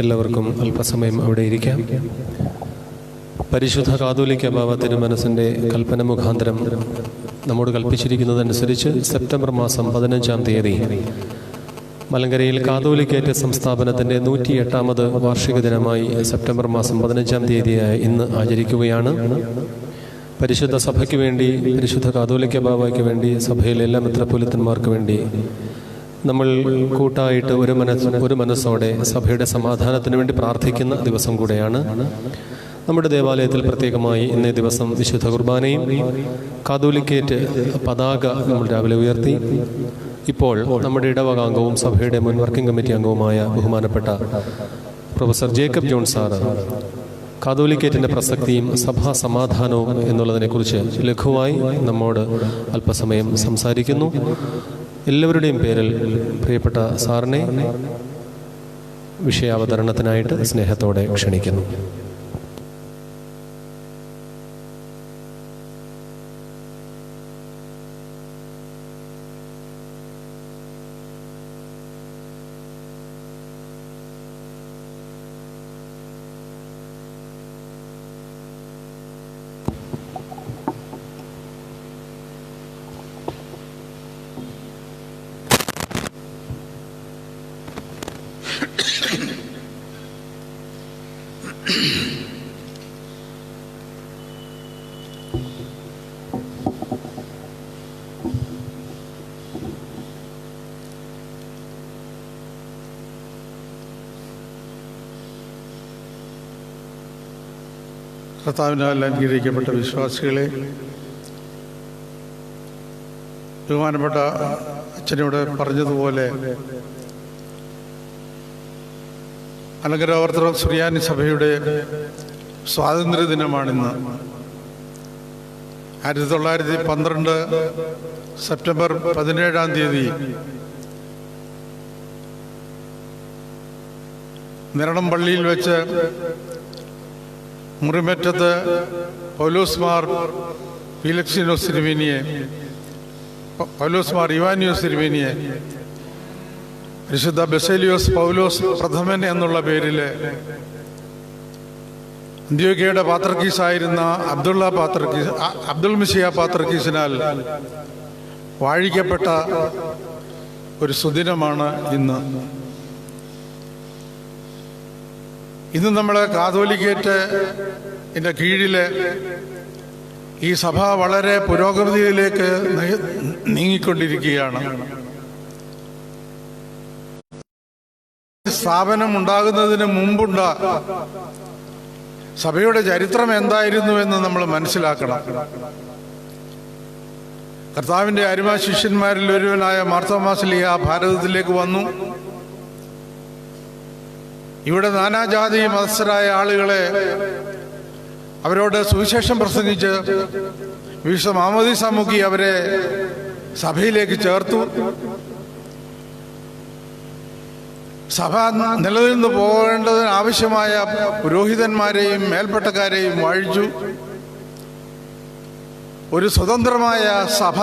എല്ലാവർക്കും അല്പസമയം അവിടെ ഇരിക്കാം. പരിശുദ്ധ കാതോലിക്ക ബാവ തിരുമനസിൻ്റെ കൽപ്പന മുഖാന്തരം നമ്മോട് കൽപ്പിച്ചിരിക്കുന്നതനുസരിച്ച് സെപ്റ്റംബർ മാസം 15-ാം തീയതി മലങ്കരയിൽ കാതോലിക്കേറ്റ് സംസ്ഥാപനത്തിൻ്റെ 108ാമത് വാർഷിക ദിനമായി സെപ്റ്റംബർ മാസം 15-ാം തീയതിയായി ഇന്ന് ആചരിക്കുകയാണ്. പരിശുദ്ധ സഭയ്ക്ക് വേണ്ടി, പരിശുദ്ധ കാതോലിക്ക ബാവയ്ക്ക് വേണ്ടി, സഭയിലെ എല്ലാ മെത്രാപ്പൊലീത്തന്മാർക്ക് വേണ്ടി നമ്മൾ കൂട്ടായിട്ട് ഒരു മനസ്സോടെ സഭയുടെ സമാധാനത്തിന് വേണ്ടി പ്രാർത്ഥിക്കുന്ന ദിവസം കൂടെയാണ്. നമ്മുടെ ദേവാലയത്തിൽ പ്രത്യേകമായി ഇന്നേ ദിവസം വിശുദ്ധ കുർബാനയും കാതോലിക്കേറ്റ് പതാക നമ്മൾ രാവിലെ ഉയർത്തി. ഇപ്പോൾ നമ്മുടെ ഇടവകാംഗവും സഭയുടെ മുൻ വർക്കിംഗ് കമ്മിറ്റി അംഗവുമായ ബഹുമാനപ്പെട്ട പ്രൊഫസർ ജേക്കബ് ജോൺ സാറ് കാതോലിക്കേറ്റിൻ്റെ പ്രസക്തിയും സഭാ സമാധാനവും എന്നുള്ളതിനെക്കുറിച്ച് ലഘുവായി നമ്മോട് അല്പസമയം സംസാരിക്കുന്നു. എല്ലാവരുടെയും പേരിൽ പ്രിയപ്പെട്ട സാറിനെ വിഷയാവതരണത്തിനായിട്ട് സ്നേഹത്തോടെ ക്ഷണിക്കുന്നു. കർത്താവിനാൽ അനുഗ്രഹിക്കപ്പെട്ട വിശ്വാസികളെ, ബഹുമാനപ്പെട്ട അച്ഛനിവിടെ പറഞ്ഞതുപോലെ മലങ്കര ഓർത്തഡോക്സ് സുറിയാനി സഭയുടെ സ്വാതന്ത്ര്യ ദിനമാണിന്ന്. 1912 സെപ്റ്റംബർ 17-ാം തീയതി നിരണം പള്ളിയിൽ വെച്ച് മുറിമറ്റത്ത് പൗലോസ് മാർ ഫീലക്സിനോസ് തിരുമേനിയെ, പൗലോസ് മാർ ഇവാനിയോസ് തിരുമേനിയെ വിശുദ്ധ ബസേലിയോസ് പൗലോസ് പ്രഥമൻ എന്നുള്ള പേരിൽ അന്ത്യോക്യയുടെ പാത്രക്കീസായിരുന്ന അബ്ദുൾ മിശിഹ പാത്രക്കീസിനാൽ വാഴിക്കപ്പെട്ട ഒരു സുദിനമാണ് ഇന്ന്. ഇന്ന് നമ്മൾ കാതോലിക്കേറ്റിൻ്റെ കീഴിൽ ഈ സഭ വളരെ പുരോഗതിയിലേക്ക് നീങ്ങിക്കൊണ്ടിരിക്കുകയാണ്. സ്ഥാപനം ഉണ്ടാകുന്നതിന് മുമ്പുണ്ട സഭയുടെ ചരിത്രം എന്തായിരുന്നു എന്ന് നമ്മൾ മനസ്സിലാക്കണം. കർത്താവിൻ്റെ അരുമ ശിഷ്യന്മാരിൽ ഒരുവനായ മാർത്തോമാ ശ്ലീഹ ഭാരതത്തിലേക്ക് വന്നു. ഇവിടെ നാനാജാതി മതസ്ഥരായ ആളുകളെ അവരോട് സുവിശേഷം പ്രസംഗിച്ച് വിശുദ്ധ മാമോദീസ മുക്കി അവരെ സഭയിലേക്ക് ചേർത്തു. സഭ നിലനിന്ന് പോകേണ്ടതിന് ആവശ്യമായ പുരോഹിതന്മാരെയും മേൽപ്പെട്ടക്കാരെയും വാഴിച്ചു. ഒരു സ്വതന്ത്രമായ സഭ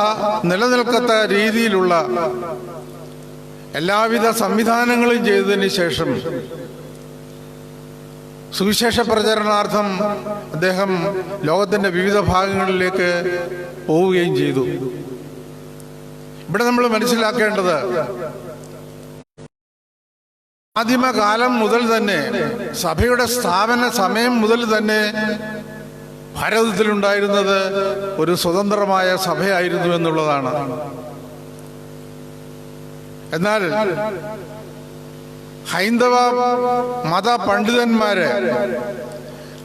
നിലനിൽക്കത്ത രീതിയിലുള്ള എല്ലാവിധ സംവിധാനങ്ങളും ചെയ്തതിന് ശേഷം സുവിശേഷ പ്രചരണാർത്ഥം അദ്ദേഹം ലോകത്തിൻ്റെ വിവിധ ഭാഗങ്ങളിലേക്ക് പോവുകയും ചെയ്തു. ഇവിടെ നമ്മൾ മനസ്സിലാക്കേണ്ടത്, ആദിമകാലം മുതൽ തന്നെ, സഭയുടെ സ്ഥാപന സമയം മുതൽ തന്നെ ഭാരതത്തിലുണ്ടായിരുന്നത് ഒരു സ്വതന്ത്രമായ സഭയായിരുന്നു എന്നുള്ളതാണ്. എന്നാൽ ഹൈന്ദവ മത പണ്ഡിതന്മാര്,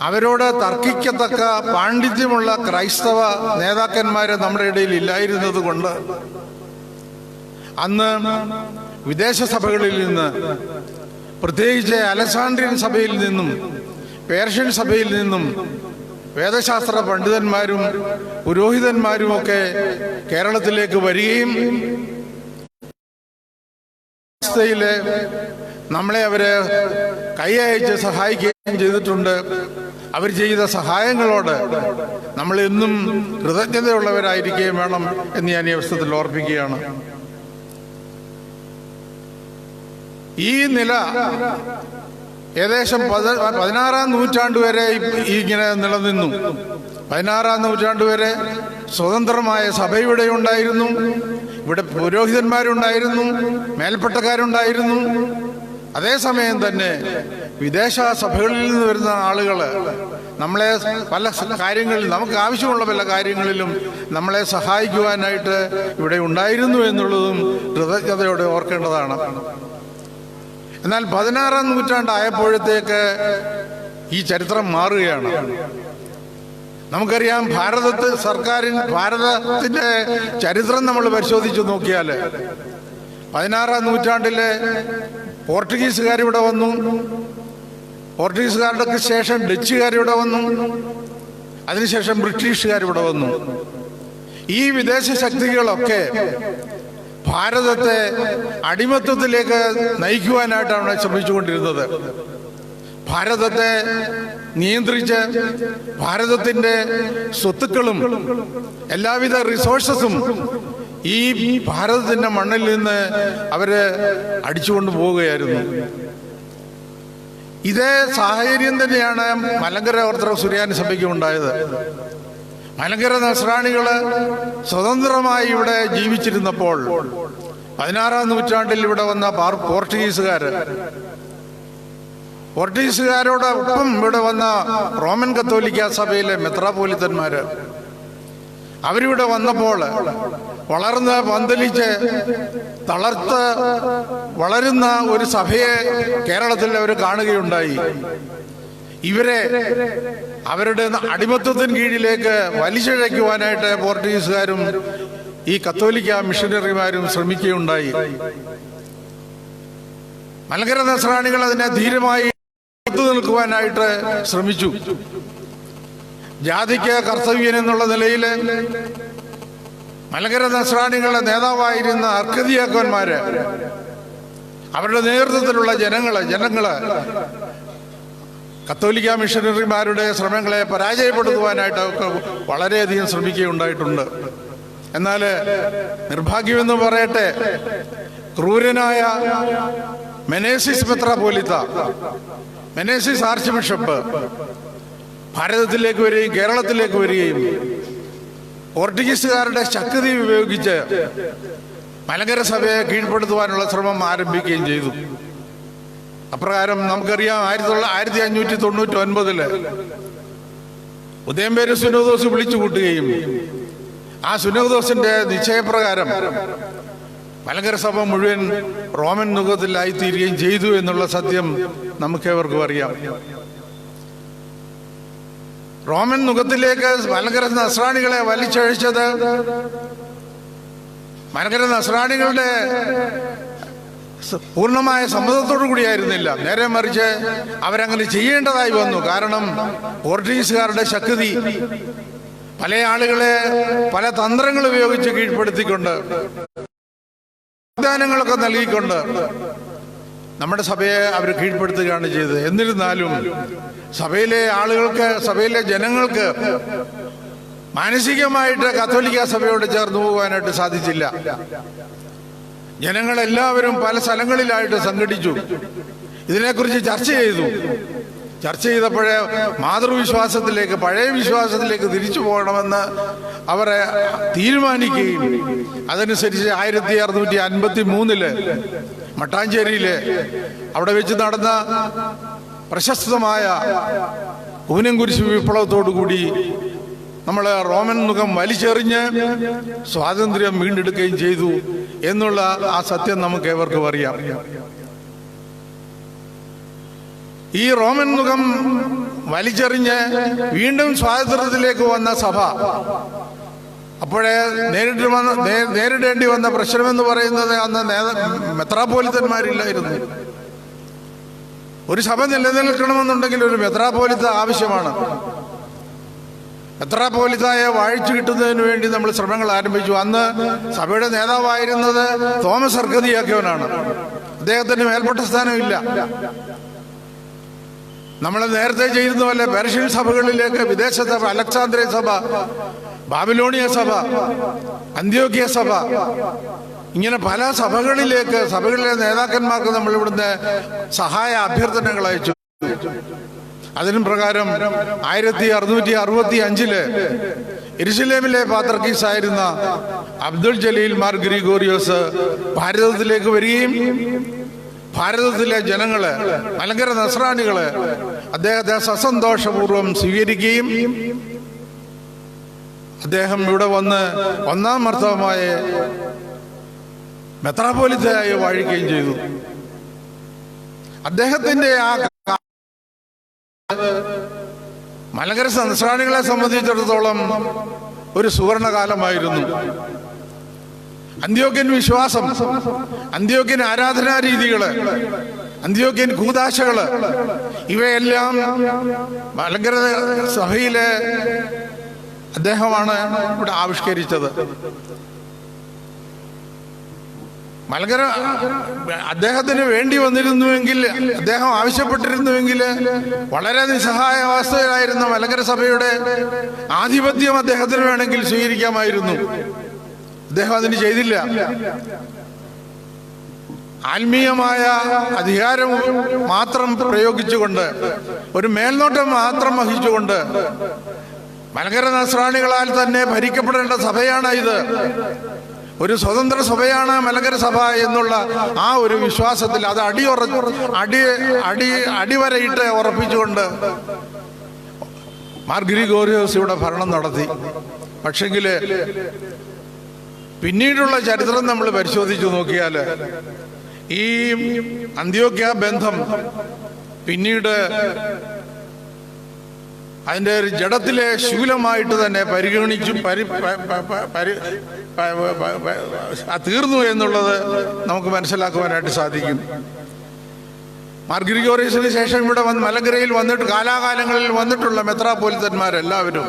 അവരോട് തർക്കിക്കത്തക്ക പാണ്ഡിത്യമുള്ള ക്രൈസ്തവ നേതാക്കന്മാര് നമ്മുടെ ഇടയിൽ ഇല്ലായിരുന്നത് കൊണ്ട് അന്ന് വിദേശ സഭകളിൽ നിന്ന്, പ്രത്യേകിച്ച് അലക്സാണ്ട്രിയൻ സഭയിൽ നിന്നും പേർഷ്യൻ സഭയിൽ നിന്നും വേദശാസ്ത്ര പണ്ഡിതന്മാരും പുരോഹിതന്മാരുമൊക്കെ കേരളത്തിലേക്ക് വരികയും നമ്മളെ അവര് കൈയയച്ച് സഹായിക്കുകയും ചെയ്തിട്ടുണ്ട്. അവർ ചെയ്ത സഹായങ്ങളോട് നമ്മൾ എന്നും കൃതജ്ഞതയുള്ളവരായിരിക്കുകയും വേണം എന്ന് ഞാൻ ഈ അവസരത്തിൽ ഓർപ്പിക്കുകയാണ്. ഈ നില ഏകദേശം 16-ാം നൂറ്റാണ്ട് വരെ ഇങ്ങനെ നിലനിന്നു. 16-ാം നൂറ്റാണ്ട് വരെ സ്വതന്ത്രമായ സഭ ഇവിടെ ഉണ്ടായിരുന്നു. ഇവിടെ പുരോഹിതന്മാരുണ്ടായിരുന്നു, മേൽപ്പട്ടക്കാരുണ്ടായിരുന്നു. അതേസമയം തന്നെ വിദേശ സഭകളിൽ നിന്ന് വരുന്ന ആളുകൾ നമ്മളെ പല കാര്യങ്ങളിൽ, നമുക്ക് ആവശ്യമുള്ള പല കാര്യങ്ങളിലും നമ്മളെ സഹായിക്കുവാനായിട്ട് ഇവിടെ ഉണ്ടായിരുന്നു എന്നുള്ളതും കൃതജ്ഞതയോടെ ഓർക്കേണ്ടതാണ്. എന്നാൽ 16-ാം നൂറ്റാണ്ടായപ്പോഴത്തേക്ക് ഈ ചരിത്രം മാറുകയാണ്. നമുക്കറിയാം, ഭാരതത്തിന്റെ ചരിത്രം നമ്മൾ പരിശോധിച്ചു നോക്കിയാൽ 16-ാം നൂറ്റാണ്ടിലെ പോർട്ടുഗീസുകാരിവിടെ വന്നു. പോർട്ടുഗീസുകാരുടെ ശേഷം ഡച്ചുകാരിവിടെ വന്നു. അതിനുശേഷം ബ്രിട്ടീഷുകാരിവിടെ വന്നു. ഈ വിദേശ ശക്തികളൊക്കെ ഭാരതത്തെ അടിമത്വത്തിലേക്ക് നയിക്കുവാനായിട്ടാണ് ശ്രമിച്ചുകൊണ്ടിരുന്നത്. ഭാരതത്തെ നിയന്ത്രിച്ച് ഭാരതത്തിന്റെ സ്വത്തുക്കളും എല്ലാവിധ റിസോഴ്സസും ഈ ഭാരതത്തിന്റെ മണ്ണിൽ നിന്ന് അവര് അടിച്ചുകൊണ്ടു പോവുകയായിരുന്നു. ഇതേ സാഹചര്യം തന്നെയാണ് മലങ്കര ഓർത്തഡോക്സ് സുറിയാനി സഭയ്ക്ക് ഉണ്ടായത്. മലങ്കര നസ്രാണികള് സ്വതന്ത്രമായി ഇവിടെ ജീവിച്ചിരുന്നപ്പോൾ 16-ാം നൂറ്റാണ്ടിൽ ഇവിടെ വന്ന പോർട്ടുഗീസുകാരോടൊപ്പം ഇവിടെ വന്ന റോമൻ കത്തോലിക്ക സഭയിലെ മെത്രാപോലിത്തന്മാര് അവരിവിടെ വന്നപ്പോൾ വളർന്ന് പന്തലിച്ച് തളർത്ത് വളരുന്ന ഒരു സഭയെ കേരളത്തിൽ അവർ കാണുകയുണ്ടായി. ഇവരെ അവരുടെ അടിമത്വത്തിന് കീഴിലേക്ക് വലിച്ചിഴയ്ക്കുവാനായിട്ട് പോർട്ടുഗീസുകാരും ഈ കത്തോലിക്ക മിഷനറിമാരും ശ്രമിക്കുകയുണ്ടായി. മലങ്കര നസ്രാണികൾ അതിനെ ധീരമായി നിൽക്കുവാനായിട്ട് ശ്രമിച്ചു. ജാതിക്ക് കർത്തവ്യൻ എന്നുള്ള നിലയിൽ മലങ്കര നസ്രാണികളുടെ നേതാവായിരുന്ന അർക്കദിയാക്കന്മാര് അവരുടെ നേതൃത്വത്തിലുള്ള ജനങ്ങള് കത്തോലിക്ക മിഷനറിമാരുടെ ശ്രമങ്ങളെ പരാജയപ്പെടുത്തുവാനായിട്ട് വളരെയധികം ശ്രമിക്കുകയുണ്ടായിട്ടുണ്ട്. എന്നാൽ നിർഭാഗ്യമെന്ന് പറയട്ടെ, ക്രൂരനായ മെനേസിസ് മെത്രാപോലിത്ത, മെനേസിസ് ആർച്ച് ബിഷപ്പ് ഭാരതത്തിലേക്ക് വരികയും കേരളത്തിലേക്ക് വരികയും പോർട്ടുഗീസുകാരുടെ ശക്തി ഉപയോഗിച്ച് മലങ്കര സഭയെ കീഴ്പ്പെടുത്തുവാനുള്ള ശ്രമം ആരംഭിക്കുകയും ചെയ്തു. അപ്രകാരം നമുക്കറിയാം, 1599 ഉദയംപേര് സുനോദോസ് വിളിച്ചു കൂട്ടുകയും ആ സുനോദോസിന്റെ നിശ്ചയപ്രകാരം മലങ്കര സഭ മുഴുവൻ റോമൻ നുഖത്തിലായിത്തീരുകയും ചെയ്തു എന്നുള്ള സത്യം നമുക്കേവർക്കും അറിയാം. റോമൻ നുഖത്തിലേക്ക് മലങ്കര നസ്രാണികളെ വലിച്ചഴിച്ചത് മലങ്കര നസ്രാണികളുടെ പൂർണ്ണമായ സമ്മതത്തോടു കൂടിയായിരുന്നില്ല. നേരെ മറിച്ച് അവരങ്ങനെ ചെയ്യേണ്ടതായി വന്നു. കാരണം പോർട്ടുഗീസുകാരുടെ ശക്തി പല ആളുകളെ പല തന്ത്രങ്ങൾ ഉപയോഗിച്ച് കീഴ്പ്പെടുത്തിക്കൊണ്ട് വാഗ്ദാനങ്ങളൊക്കെ നൽകിക്കൊണ്ട് നമ്മുടെ സഭയെ അവർ കീഴ്പ്പെടുത്തുകയാണ് ചെയ്തത്. എന്നിരുന്നാലും സഭയിലെ ആളുകൾക്ക്, സഭയിലെ ജനങ്ങൾക്ക് മാനസികമായിട്ട് കത്തോലിക്ക സഭയോട് ചേർന്ന് പോകാനായിട്ട് സാധിച്ചില്ല. ജനങ്ങളെല്ലാവരും പല സ്ഥലങ്ങളിലായിട്ട് സംഘടിച്ചു. ഇതിനെക്കുറിച്ച് ചർച്ച ചെയ്തപ്പോഴേ മാതൃവിശ്വാസത്തിലേക്ക്, പഴയ വിശ്വാസത്തിലേക്ക് തിരിച്ചു പോകണമെന്ന് അവരെ തീരുമാനിക്കുകയും അതനുസരിച്ച് 1653 മട്ടാഞ്ചേരിയില് അവിടെ വെച്ച് നടന്ന പ്രശസ്തമായ ഊനംകുരിശ് വിപ്ലവത്തോടുകൂടി നമ്മൾ റോമൻ മുഖം വലിച്ചെറിഞ്ഞ് സ്വാതന്ത്ര്യം വീണ്ടെടുക്കുകയും ചെയ്തു എന്നുള്ള ആ സത്യം നമുക്ക് ഏവർക്കും അറിയാം. ഈ റോമൻ മുഖം വലിച്ചെറിഞ്ഞ് വീണ്ടും സ്വാതന്ത്ര്യത്തിലേക്ക് വന്ന സഭ അപ്പോഴേ നേരിടേണ്ടി വന്ന പ്രശ്നമെന്ന് പറയുന്നത് അന്ന് മെത്രാപോലിത്തന്മാരില്ലായിരുന്നു. ഒരു സഭ നിലനിൽക്കണമെന്നുണ്ടെങ്കിൽ ഒരു മെത്രാപോലിത്ത ആവശ്യമാണ്. മെത്രാപോലിത്തയെ വാഴിച്ചു കിട്ടുന്നതിന് വേണ്ടി നമ്മൾ ശ്രമങ്ങൾ ആരംഭിച്ചു. അന്ന് സഭയുടെ നേതാവായിരുന്നത് തോമസ് അർക്കദിയാക്കവനാണ്. അദ്ദേഹത്തിന് മേൽപ്പെട്ട സ്ഥാനമില്ല. നമ്മൾ നേരത്തെ ചെയ്യുന്ന പോലെ പെർഷ്യൻ സഭകളിലേക്ക് വിദേശ സഭ, അലക്സാന്ദ്രിയ സഭ, ബാബിലോണിയ സഭ, അന്ത്യോക്യ സഭ, ഇങ്ങനെ പല സഭകളിലെ നേതാക്കന്മാർക്ക് നമ്മൾ ഇവിടുന്ന് സഹായ അഭ്യർത്ഥനകൾ അയച്ചു. അതിനും പ്രകാരം 1665 യെരുശലേമിലെ പാത്രിക്കീസായിരുന്ന അബ്ദുൽ ജലീൽ മാർ ഗ്രിഗോറിയോസ് ഭാരതത്തിലേക്ക് വരികയും ഭാരതത്തിലെ ജനങ്ങള്, മലങ്കര നസ്രാണികള് അദ്ദേഹത്തെ സസന്തോഷപൂർവ്വം സ്വീകരിക്കുകയും അദ്ദേഹം ഇവിടെ വന്ന് ഒന്നാം മർത്തവമായ മെത്രാപ്പോലിത്തയായി വാഴിക്കുകയും ചെയ്തു. അദ്ദേഹത്തിന്റെ ആ മലങ്കര നസ്രാണികളെ സംബന്ധിച്ചിടത്തോളം ഒരു സുവർണകാലമായിരുന്നു. അന്ത്യോക്യൻ വിശ്വാസം, അന്ത്യോക്യൻ ആരാധനാ രീതികള്, അന്ത്യോക്യൻ കൂദാശകള്, ഇവയെല്ലാം മലങ്കര സഭയിലെ അദ്ദേഹമാണ് ഇവിടെ ആവിഷ്കരിച്ചത്. മലങ്കര അദ്ദേഹത്തിന് വേണ്ടി വന്നിരുന്നുവെങ്കിൽ, അദ്ദേഹം ആവശ്യപ്പെട്ടിരുന്നുവെങ്കിൽ വളരെ നിസ്സഹായ അവസ്ഥയിലായിരുന്ന മലങ്കര സഭയുടെ ആധിപത്യം അദ്ദേഹത്തിന് വേണമെങ്കിൽ സ്വീകരിക്കാമായിരുന്നു. അദ്ദേഹം അതിന് ചെയ്തില്ല. ആത്മീയമായ അധികാരം മാത്രം പ്രയോഗിച്ചുകൊണ്ട്, ഒരു മേൽനോട്ടം മാത്രം വഹിച്ചുകൊണ്ട് മലങ്കര നസ്രാണികളാൽ തന്നെ ഭരിക്കപ്പെടേണ്ട സഭയാണ് ഇത്. ഒരു സ്വതന്ത്ര സഭയാണ് മലങ്കര സഭ എന്നുള്ള ആ ഒരു വിശ്വാസത്തിൽ അത് അടിവരയിട്ട് ഉറപ്പിച്ചുകൊണ്ട് മാർ ഗ്രിഗോറിയോസ് ഇവിടെ ഭരണം നടത്തി. പക്ഷെങ്കില് പിന്നീടുള്ള ചരിത്രം നമ്മൾ പരിശോധിച്ചു നോക്കിയാൽ ഈ അന്ത്യോക്യ ബന്ധം പിന്നീട് അതിൻ്റെ ഒരു ജഡത്തിലെ ശൂലമായിട്ട് തന്നെ പരിഗണിച്ചു തീർന്നു എന്നുള്ളത് നമുക്ക് മനസ്സിലാക്കുവാനായിട്ട് സാധിക്കും. മാർ ഗ്രിഗോറിയോസിന് ശേഷം ഇവിടെ മലങ്കരയിൽ വന്നിട്ട് കാലാകാലങ്ങളിൽ വന്നിട്ടുള്ള മെത്രാപ്പോലിത്തന്മാരെല്ലാവരും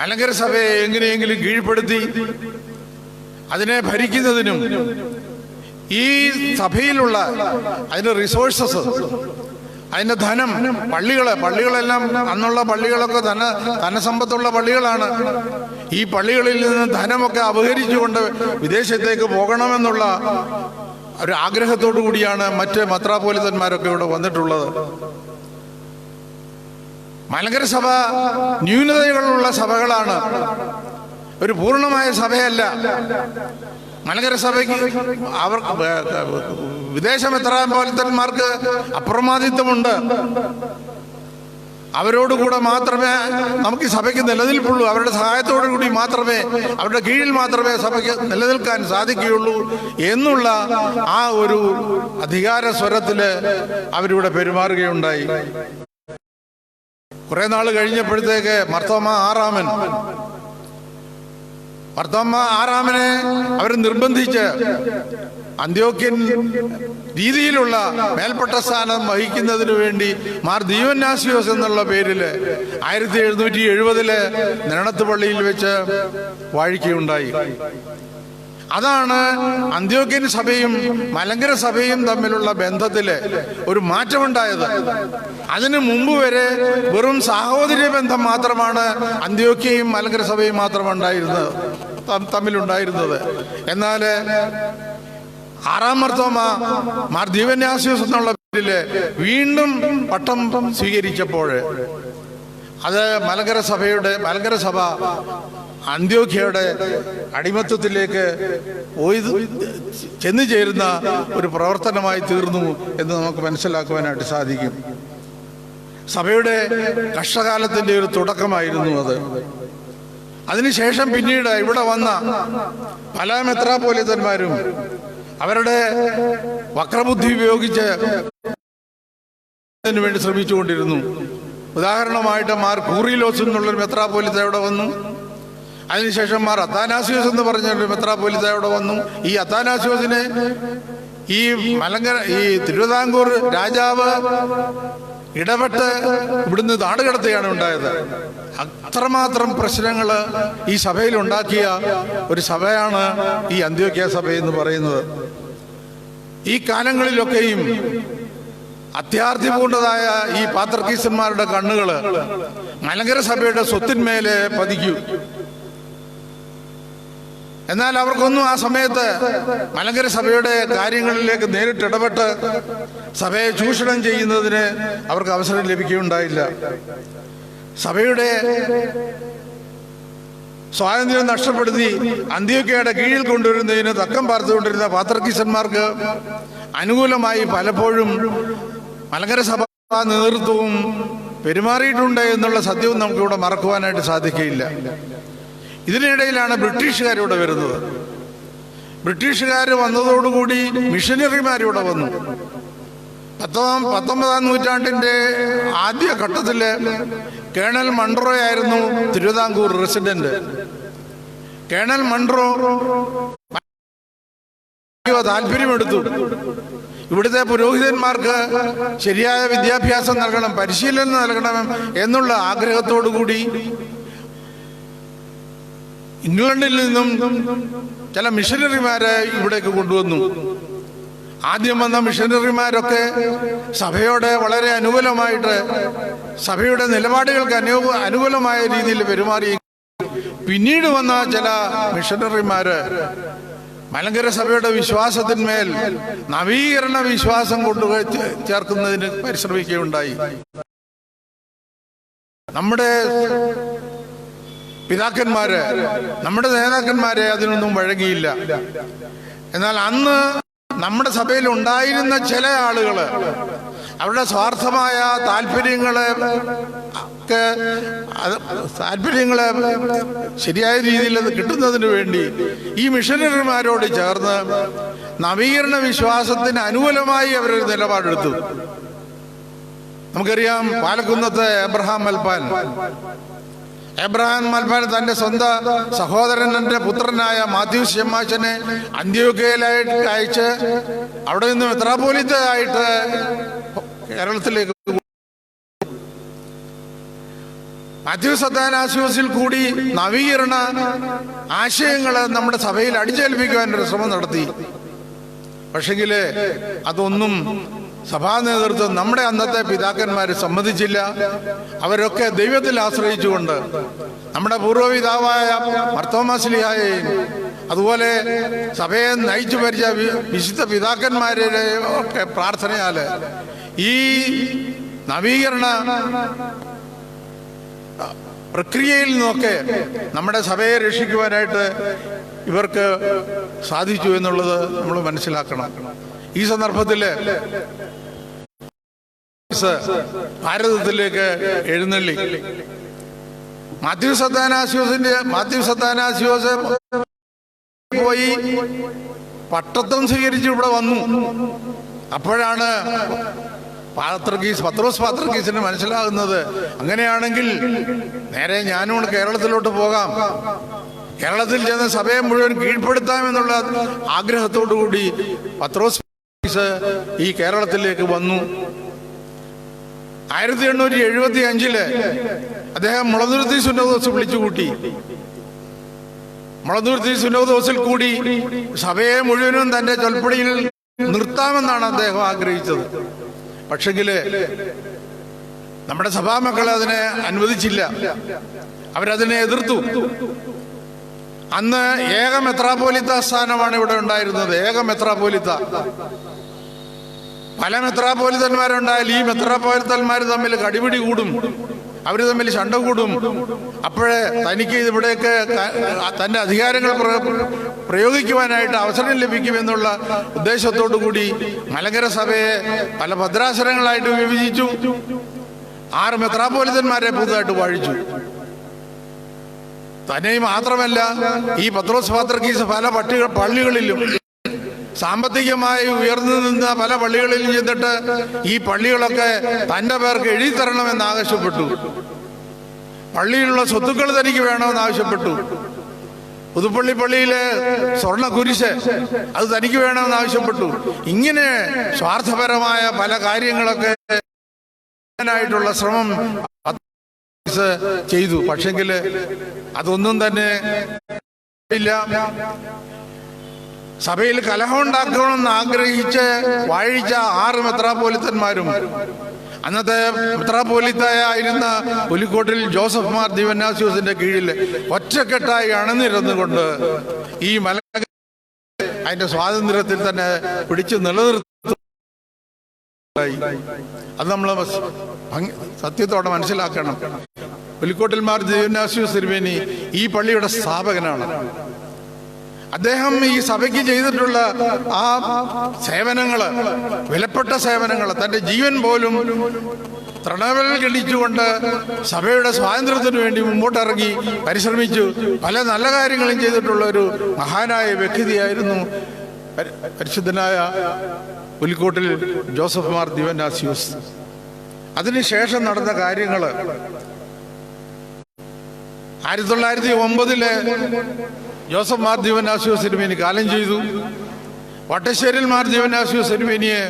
മലങ്കര സഭയെ എങ്ങനെയെങ്കിലും കീഴ്പ്പെടുത്തി അതിനെ ഭരിക്കുന്നതിനും ഈ സഭയിലുള്ള അതിന്റെ റിസോഴ്സസ്, അതിന്റെ ധനം, പള്ളികളെല്ലാം അന്നുള്ള പള്ളികളൊക്കെ ധനസമ്പത്തുള്ള പള്ളികളാണ്. ഈ പള്ളികളിൽ നിന്ന് ധനമൊക്കെ അപഹരിച്ചുകൊണ്ട് വിദേശത്തേക്ക് പോകണമെന്നുള്ള ഒരു ആഗ്രഹത്തോടു കൂടിയാണ് മറ്റ് മെത്രാപ്പോലിത്തന്മാരൊക്കെ ഇവിടെ വന്നിട്ടുള്ളത്. മലങ്കര സഭ ന്യൂനതകളുള്ള സഭകളാണ്, ഒരു പൂർണ്ണമായ സഭയല്ല. മലങ്കര സഭയ്ക്ക് വിദേശ മെത്രാപ്പോലിത്തന്മാർക്ക് അപ്രമാദിത്വമുണ്ട്. അവരോടുകൂടെ മാത്രമേ നമുക്ക് ഈ സഭയ്ക്ക് നിലനിൽപ്പുള്ളൂ. അവരുടെ സഹായത്തോടു കൂടി മാത്രമേ, അവരുടെ കീഴിൽ മാത്രമേ സഭയ്ക്ക് നിലനിൽക്കാൻ സാധിക്കുകയുള്ളൂ എന്നുള്ള ആ ഒരു അധികാര സ്വരത്തില് അവരിവിടെ പെരുമാറുകയുണ്ടായി. കുറെ നാൾ കഴിഞ്ഞപ്പോഴത്തേക്ക് മാർത്തോമാ ആറാമനെ അവർ നിർബന്ധിച്ച് അന്ത്യോക്യൻ രീതിയിലുള്ള മേൽപ്പെട്ട സ്ഥാനം വഹിക്കുന്നതിന് വേണ്ടി മാർ ദീവന്നാസ്യോസ് എന്നുള്ള പേരില് 1770 നെരണത്ത് പള്ളിയിൽ വെച്ച് വാഴിക്കുകയുണ്ടായി. അതാണ് അന്ത്യോക്യൻ സഭയും മലങ്കര സഭയും തമ്മിലുള്ള ബന്ധത്തില് ഒരു മാറ്റമുണ്ടായത്. അതിനു മുമ്പ് വരെ വെറും സാഹോദര്യ ബന്ധം മാത്രമാണ് അന്ത്യോക്യയും മലങ്കര സഭയും തമ്മിലുണ്ടായിരുന്നത്. എന്നാൽ ആറാം മാർത്തോമാ മാർ ദീവന്നാസ്യോസ് എന്നുള്ള പേരില് വീണ്ടും പട്ടം സ്വീകരിച്ചപ്പോൾ അത് മലങ്കര സഭ അന്ത്യോക്യയുടെ അടിമത്വത്തിലേക്ക് ചെന്നു ചേരുന്ന ഒരു പ്രവർത്തനമായി തീർന്നു എന്ന് നമുക്ക് മനസ്സിലാക്കുവാനായിട്ട് സാധിക്കും. സഭയുടെ കഷ്ടകാലത്തിന്റെ ഒരു തുടക്കമായിരുന്നു അത്. അതിനുശേഷം പിന്നീട് ഇവിടെ വന്ന പല മെത്രാപ്പോലിത്തന്മാരും അവരുടെ വക്രബുദ്ധി ഉപയോഗിച്ച് വേണ്ടി ശ്രമിച്ചുകൊണ്ടിരുന്നു. ഉദാഹരണമായിട്ട് മാർ കൂറിലോസ് എന്നുള്ളൊരു മെത്രാപ്പോലിത്ത ഇവിടെ വന്നു. അതിനുശേഷം മാർ അത്താനാസ്യോസ് എന്ന് പറഞ്ഞൊരു മെത്രാപ്പോലിത്ത ഇവിടെ വന്നു. ഈ അത്താനാസ്യോസിനെ ഈ തിരുവിതാംകൂർ രാജാവ് ഇടപെട്ട് ഇവിടുന്ന് നാടുകടത്തുകയാണ് ഉണ്ടായത്. അത്രമാത്രം പ്രശ്നങ്ങൾ ഈ സഭയിൽ ഉണ്ടാക്കിയ ഒരു സഭയാണ് ഈ അന്ത്യോക്യ സഭ എന്ന് പറയുന്നത്. ഈ കാലങ്ങളിലൊക്കെയും അത്യാർത്ഥിപൂർണതായ ഈ പാത്രിക്കീസന്മാരുടെ കണ്ണുകള് മലങ്കര സഭയുടെ സ്വത്തിന്മേലെ പതിക്കൂ. എന്നാൽ അവർക്കൊന്നും ആ സമയത്ത് മലങ്കര സഭയുടെ കാര്യങ്ങളിലേക്ക് നേരിട്ട് ഇടപെട്ട് സഭയെ ചൂഷണം ചെയ്യുന്നതിന് അവർക്ക് അവസരം ലഭിക്കുകയുണ്ടായില്ല. സഭയുടെ സ്വാതന്ത്ര്യം നഷ്ടപ്പെടുത്തി അന്ത്യോക്യയുടെ കീഴിൽ കൊണ്ടുവരുന്നതിന് തക്കം പാർത്തുകൊണ്ടിരുന്ന പാത്രക്കീസന്മാർക്ക് അനുകൂലമായി പലപ്പോഴും മലങ്കര സഭാ നേതൃത്വവും പെരുമാറിയിട്ടുണ്ട് എന്നുള്ള സത്യവും നമുക്കിവിടെ മറക്കുവാനായിട്ട് സാധിക്കുകയില്ല. ഇതിനിടയിലാണ് ബ്രിട്ടീഷുകാരിവിടെ വരുന്നത്. ബ്രിട്ടീഷുകാർ വന്നതോടുകൂടി മിഷനറിമാരിവിടെ വന്നു. 19ാം നൂറ്റാണ്ടിന്റെ ആദ്യ ഘട്ടത്തില് കേണൽ മൺട്രോ ആയിരുന്നു തിരുവിതാംകൂർ റെസിഡന്റ്. കേണൽ മൺട്രോ താല്പര്യമെടുത്തു. ഇവിടുത്തെ പുരോഹിതന്മാർക്ക് ശരിയായ വിദ്യാഭ്യാസം നൽകണം, പരിശീലനം നൽകണം എന്നുള്ള ആഗ്രഹത്തോടു കൂടി ഇംഗ്ലണ്ടിൽ നിന്നും ചില മിഷനറിമാരെ ഇവിടേക്ക് കൊണ്ടുവന്നു. ആദ്യം വന്ന മിഷനറിമാരൊക്കെ സഭയോട് വളരെ അനുകൂലമായിട്ട്, സഭയുടെ നിലപാടുകൾക്ക് അനുകൂലമായ രീതിയിൽ പെരുമാറി. പിന്നീട് വന്ന ചില മിഷനറിമാര് മലങ്കര സഭയുടെ വിശ്വാസത്തിന്മേൽ നവീകരണ വിശ്വാസം കൊണ്ടുപോയി ചേർക്കുന്നതിന് പരിശ്രമിക്കുകയുണ്ടായി. നമ്മുടെ പിതാക്കന്മാര്, നമ്മുടെ നേതാക്കന്മാരെ അതിനൊന്നും വഴങ്ങിയില്ല. എന്നാൽ അന്ന് നമ്മുടെ സഭയിൽ ഉണ്ടായിരുന്ന ചില ആളുകള് അവരുടെ സ്വാർത്ഥമായ താല്പര്യങ്ങളെ ശരിയായ രീതിയിൽ അത് കിട്ടുന്നതിന് വേണ്ടി ഈ മിഷനറിമാരോട് ചേർന്ന് നവീകരണ വിശ്വാസത്തിന് അനുകൂലമായി അവരൊരു നിലപാടെടുത്തു. നമുക്കറിയാം, പാലക്കുന്നത്ത് എബ്രഹാം മൽപ്പാൻ തന്റെ സ്വന്തം സഹോദരന്റെ പുത്രനായ മാത്യൂസ് ഷമ്മാശനെ അന്ത്യോക്യയിലായിട്ട് അയച്ച് അവിടെ നിന്ന് മെത്രാപ്പോലീത്തയായിട്ട് കേരളത്തിലേക്ക് മാത്യൂസ് അത്താനാസ്യോസിൽ കൂടി നവീകരണ ആശയങ്ങൾ നമ്മുടെ സഭയിൽ അടിച്ചേൽപ്പിക്കുവാൻ ഒരു ശ്രമം നടത്തി. പക്ഷെങ്കില് അതൊന്നും സഭാ നേതൃത്വം, നമ്മുടെ അന്നത്തെ പിതാക്കന്മാര് സമ്മതിച്ചില്ല. അവരൊക്കെ ദൈവത്തിൽ ആശ്രയിച്ചുകൊണ്ട് നമ്മുടെ പൂർവ്വപിതാവായ മാർത്തോമാ ശ്ലീഹായെയും അതുപോലെ സഭയെ നയിച്ചു ഭരിച്ച വിശുദ്ധ പിതാക്കന്മാരുടെ ഒക്കെ പ്രാർത്ഥനയാല് ഈ നവീകരണ പ്രക്രിയയിൽ നിന്നൊക്കെ നമ്മുടെ സഭയെ രക്ഷിക്കുവാനായിട്ട് ഇവർക്ക് സാധിച്ചു എന്നുള്ളത് നമ്മൾ മനസ്സിലാക്കണം. ഈ സന്ദർഭത്തില് ഭാരതത്തിലേക്ക് എഴുന്നള്ളി മാത്യൂസ് അത്താനാസ്യോസ് പോയി പട്ടത്വം സ്വീകരിച്ച് ഇവിടെ വന്നു. അപ്പോഴാണ് പത്രോസ് പാത്രക്കീസിന് മനസ്സിലാകുന്നത്, അങ്ങനെയാണെങ്കിൽ നേരെ ഞാനും കേരളത്തിലോട്ട് പോകാം, കേരളത്തിൽ ചെന്ന് സഭയെ മുഴുവൻ കീഴ്പ്പെടുത്താമെന്നുള്ള ആഗ്രഹത്തോടു കൂടി പത്രോസ് ഈ കേരളത്തിലേക്ക് വന്നു. 1875 അദ്ദേഹം മുളന്തുരുത്തി സുന്നതദോസ് വിളിച്ചുകൂട്ടി. മുളന്തുരുത്തി സുന്നതദോസിൽ കൂടി സഭയെ മുഴുവനും തന്റെ ചൊൽപ്പടിയിൽ നിർത്താമെന്നാണ് അദ്ദേഹം ആഗ്രഹിച്ചത്. പക്ഷെങ്കില് നമ്മുടെ സഭാമക്കൾ അതിനെ അനുവദിച്ചില്ല, അവരതിനെ എതിർത്തു. അന്ന് ഏക മെത്രാപ്പോലിത്ത സ്ഥാനമാണ് ഇവിടെ ഉണ്ടായിരുന്നത്, ഏക മെത്രാപ്പോലിത്ത. പല മെത്രാപ്പോലിത്തന്മാരുണ്ടായാൽ ഈ മെത്രാപ്പോലിത്തന്മാർ തമ്മിൽ കടിപിടി കൂടും, അവർ തമ്മിൽ ശണ്ട കൂടും. അപ്പോഴേ തനിക്ക് ഇവിടേക്ക് തന്റെ അധികാരങ്ങൾ പ്രയോഗിക്കുവാനായിട്ട് അവസരം ലഭിക്കുമെന്നുള്ള ഉദ്ദേശത്തോടു കൂടി മലങ്കര സഭയെ പല ഭദ്രാസനങ്ങളായിട്ട് വിഭജിച്ചു. 6 മെത്രാപ്പോലിത്തന്മാരെ പുതുതായിട്ട് വാഴിച്ചു. തന്നെ മാത്രമല്ല, ഈ പത്രോസ് പാത്രക്കീസ് പല പള്ളികളിലും സാമ്പത്തികമായി ഉയർന്നു നിന്ന പല പള്ളികളിലും ചെന്നിട്ട് ഈ പള്ളികളൊക്കെ തന്റെ പേർക്ക് എഴുതി തരണമെന്ന് ആവശ്യപ്പെട്ടു. പള്ളിയിലുള്ള സ്വത്തുക്കൾ തനിക്ക് വേണമെന്ന് ആവശ്യപ്പെട്ടു. പുതുപ്പള്ളി പള്ളിയിലെ സ്വർണ്ണ കുരിശ് അത് തനിക്ക് വേണമെന്ന് ആവശ്യപ്പെട്ടു. ഇങ്ങനെ സ്വാർത്ഥപരമായ പല കാര്യങ്ങളൊക്കെ ായിട്ടുള്ള ശ്രമം ചെയ്തു. പക്ഷെങ്കില് അതൊന്നും തന്നെ ഇല്ല. സഭയിൽ കലഹം ഉണ്ടാക്കണമെന്ന് ആഗ്രഹിച്ച് വാഴിച്ച 6 മെത്രാപ്പോലിത്തന്മാരും അന്നത്തെ മെത്രാപ്പോലീത്തായിരുന്ന പുലിക്കോട്ടിൽ ജോസഫ് മാർ ദിവന്നാസ്യൂസിന്റെ കീഴിൽ ഒറ്റക്കെട്ടായി അണിനിരന്നുകൊണ്ട് ഈ മലങ്കര അതിന്റെ സ്വാതന്ത്ര്യത്തിൽ തന്നെ പിടിച്ചു നിലനിർത്തി. അത് നമ്മൾ സത്യത്തോടെ മനസ്സിലാക്കണം. പുലിക്കോട്ടിൽ മാർ ദിവന്നാസ്യൂസ് തിരുമേനി ഈ പള്ളിയുടെ സ്ഥാപകനാണ്. അദ്ദേഹം ഈ സഭയ്ക്ക് ചെയ്തിട്ടുള്ള ആ സേവനങ്ങള്, വിലപ്പെട്ട സേവനങ്ങള്, തന്റെ ജീവൻ പോലും തൃണവലിൽ ഗണിച്ചുകൊണ്ട് സഭയുടെ സ്വാതന്ത്ര്യത്തിനു വേണ്ടി മുമ്പോട്ടിറങ്ങി പരിശ്രമിച്ചു. പല നല്ല കാര്യങ്ങളും ചെയ്തിട്ടുള്ള ഒരു മഹാനായ വ്യക്തിയായിരുന്നു പരിശുദ്ധനായ പുലിക്കോട്ടിൽ ജോസഫ് മാർ ദിവന്നാസ്യൂസ്. അതിനുശേഷം നടന്ന കാര്യങ്ങള് 1909 ജോസഫ് മാർ ദിവന്നാസ്യൂസ് തിരുമേനി കാലം ചെയ്തു. വട്ടശ്ശേരിൽ മാർ ദിവന്നാസ്യൂസ് തിരുമേനിയെ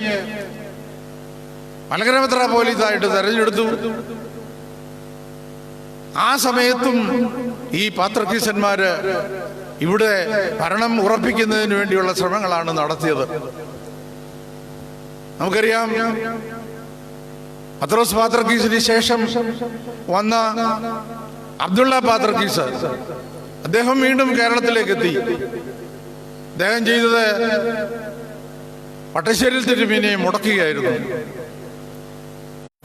മലങ്കര മെത്രാപ്പോലീത്തായിട്ട് തെരഞ്ഞെടുത്തു. ആ സമയത്തും ഈ പാത്രക്കീസന്മാര് ഇവിടെ ഭരണം ഉറപ്പിക്കുന്നതിന് വേണ്ടിയുള്ള ശ്രമങ്ങളാണ് നടത്തിയത്. നമുക്കറിയാം, പത്രോസ് പാത്രക്കീസിന് ശേഷം വന്ന അബ്ദുള്ള പാത്രക്കീസ്, അദ്ദേഹം വീണ്ടും കേരളത്തിലേക്ക് എത്തി. അദ്ദേഹം ചെയ്തത് വട്ടശ്ശേരി തിരുമേനിയെ മുടക്കുകയായിരുന്നു.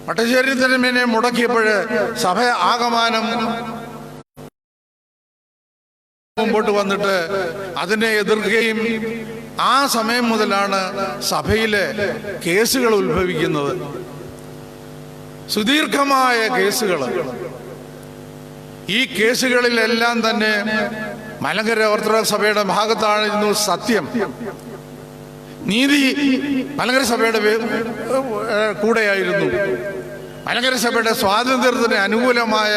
വട്ടശ്ശേരി തിരുമേനിയെ മുടക്കിയപ്പോഴ് സഭ ആകമാനം മുമ്പോട്ട് വന്നിട്ട് അതിനെ എതിർക്കുകയും ആ സമയം മുതലാണ് സഭയിലെ കേസുകൾ ഉത്ഭവിക്കുന്നത്. സുദീർഘമായ കേസുകൾ. ഈ കേസുകളിലെല്ലാം തന്നെ മലങ്കര ഓർത്തഡോക്സ് സഭയുടെ ഭാഗത്തായിരുന്നു സത്യം. നീതി മലങ്കര സഭയുടെ കൂടെയായിരുന്നു. മലങ്കര സഭയുടെ സ്വാതന്ത്ര്യത്തിന് അനുകൂലമായ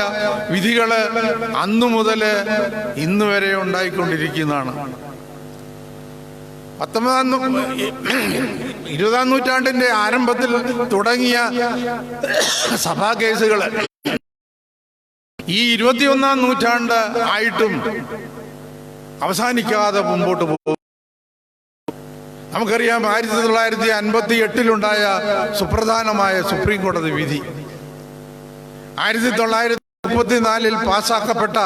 വിധികള് അന്നു മുതൽ ഇന്ന് വരെ ഉണ്ടായിക്കൊണ്ടിരിക്കുന്നതാണ്. 20-ാം നൂറ്റാണ്ടിന്റെ ആരംഭത്തിൽ തുടങ്ങിയ സഭാ കേസുകൾ ഈ 21-ാം നൂറ്റാണ്ട് ആയിട്ടും അവസാനിക്കാതെ മുമ്പോട്ട് പോകും. നമുക്കറിയാം, 1958 സുപ്രധാനമായ സുപ്രീം കോടതി വിധി, 1934 പാസാക്കപ്പെട്ട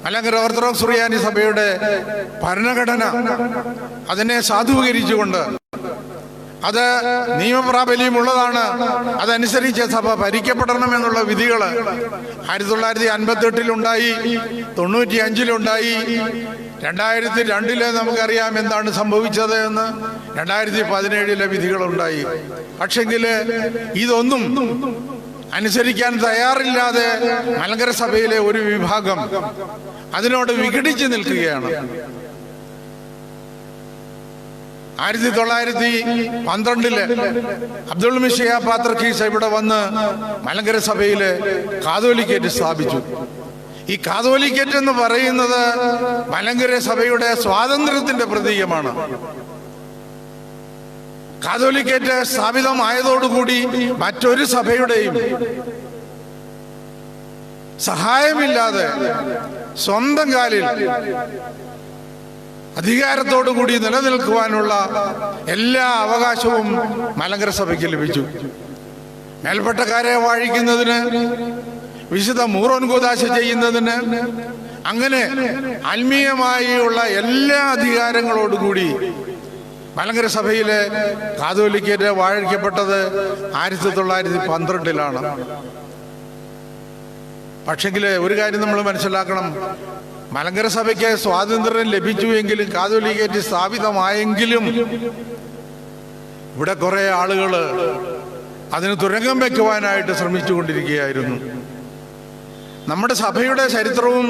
മലങ്കര ഓർത്തഡോക്സ് സുറിയാനി സഭയുടെ ഭരണഘടന, അതിനെ സാധൂകരിച്ചുകൊണ്ട് അത് നിയമപ്രാബല്യമുള്ളതാണ്, അതനുസരിച്ച് സഭ ഭരിക്കപ്പെടണമെന്നുള്ള വിധികൾ 1958 95 2002 നമുക്കറിയാം എന്താണ് സംഭവിച്ചത് എന്ന്. 2017 വിധികളുണ്ടായി. പക്ഷെങ്കിൽ ഇതൊന്നും അനുസരിക്കാൻ തയ്യാറില്ലാതെ മലങ്കര സഭയിലെ ഒരു വിഭാഗം അതിനോട് വിഘടിച്ചു നിൽക്കുകയാണ്. 1912 അബ്ദുൾ മിശിഹ പാത്രക്കീസ് ഇവിടെ വന്ന് മലങ്കര സഭയിലെ കാതോലിക്കേറ്റ് സ്ഥാപിച്ചു. ഈ കാതോലിക്കേറ്റ് എന്ന് പറയുന്നത് മലങ്കര സഭയുടെ സ്വാതന്ത്ര്യത്തിന്റെ പ്രതീകമാണ്. കാതോലിക്കേറ്റ് സ്ഥാപിതമായതോടുകൂടി മറ്റൊരു സഭയുടെയും സഹായമില്ലാതെ സ്വന്തം കാലിൽ അധികാരത്തോടുകൂടി നിലനിൽക്കുവാനുള്ള എല്ലാ അവകാശവും മലങ്കര സഭയ്ക്ക് ലഭിച്ചു. മേൽപ്പെട്ടക്കാരെ വാഴിക്കുന്നതിന്, വിശുദ്ധ മൂറോൻ കൂദാശ ചെയ്യുന്നതിന്, അങ്ങനെ ആത്മീയമായുള്ള എല്ലാ അധികാരങ്ങളോടുകൂടി മലങ്കര സഭയിലെ കാതോലിക്കേറ്റ് വാഴിക്കപ്പെട്ടത് 1912 പക്ഷെങ്കിൽ ഒരു കാര്യം നമ്മൾ മനസ്സിലാക്കണം, മലങ്കര സഭയ്ക്ക് സ്വാതന്ത്ര്യം ലഭിച്ചു എങ്കിലും കാതോലിക്കേറ്റ് സ്ഥാപിതമായെങ്കിലും ഇവിടെ കുറെ ആളുകൾ അതിന് തുരങ്കം വെക്കുവാനായിട്ട് ശ്രമിച്ചുകൊണ്ടിരിക്കുകയായിരുന്നു. നമ്മുടെ സഭയുടെ ചരിത്രവും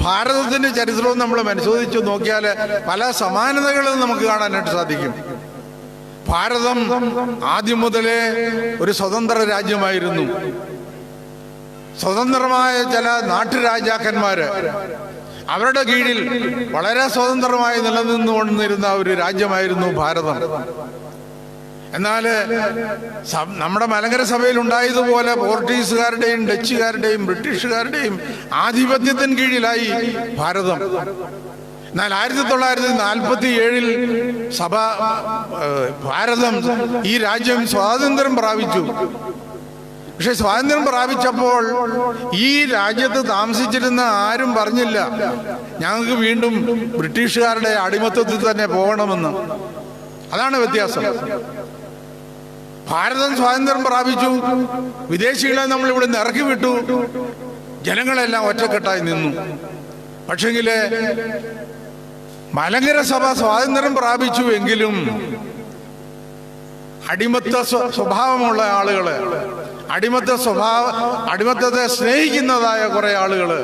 ഭാരതത്തിന്റെ ചരിത്രവും നമ്മൾ പരിശോധിച്ചു നോക്കിയാൽ പല സമാനതകളും നമുക്ക് കാണാനായിട്ട് സാധിക്കും. ഭാരതം ആദ്യം മുതലേ ഒരു സ്വതന്ത്ര രാജ്യമായിരുന്നു. സ്വതന്ത്രമായ ചില നാട്ടുരാജാക്കന്മാര് അവരുടെ കീഴിൽ വളരെ സ്വതന്ത്രമായി നിലനിന്നുകൊണ്ടിരുന്ന ഒരു രാജ്യമായിരുന്നു ഭാരതം. എന്നാൽ നമ്മുടെ മലങ്കര സഭയിൽ ഉണ്ടായതുപോലെ പോർട്ടുഗീസുകാരുടെയും ഡച്ചുകാരുടെയും ബ്രിട്ടീഷുകാരുടെയും ആധിപത്യത്തിന് കീഴിലായി ഭാരതം. എന്നാൽ 1947 ഭാരതം ഈ രാജ്യം സ്വാതന്ത്ര്യം പ്രാപിച്ചു. പക്ഷെ സ്വാതന്ത്ര്യം പ്രാപിച്ചപ്പോൾ ഈ രാജ്യത്ത് താമസിച്ചിരുന്ന ആരും പറഞ്ഞില്ല ഞങ്ങൾക്ക് വീണ്ടും ബ്രിട്ടീഷുകാരുടെ അടിമത്തത്തിൽ തന്നെ പോകണമെന്ന്. അതാണ് വ്യത്യാസം. ഭാരതം സ്വാതന്ത്ര്യം പ്രാപിച്ചു, വിദേശികളെ നമ്മൾ ഇവിടെ നിന്ന് ഇറക്കി വിട്ടു, ജനങ്ങളെല്ലാം ഒറ്റക്കെട്ടായി നിന്നു. പക്ഷെങ്കില് മലങ്കര സഭ സ്വാതന്ത്ര്യം പ്രാപിച്ചു എങ്കിലും അടിമത്ത സ്വഭാവമുള്ള ആളുകള്, അടിമത്തത്തെ സ്നേഹിക്കുന്നതായ കുറെ ആളുകള്,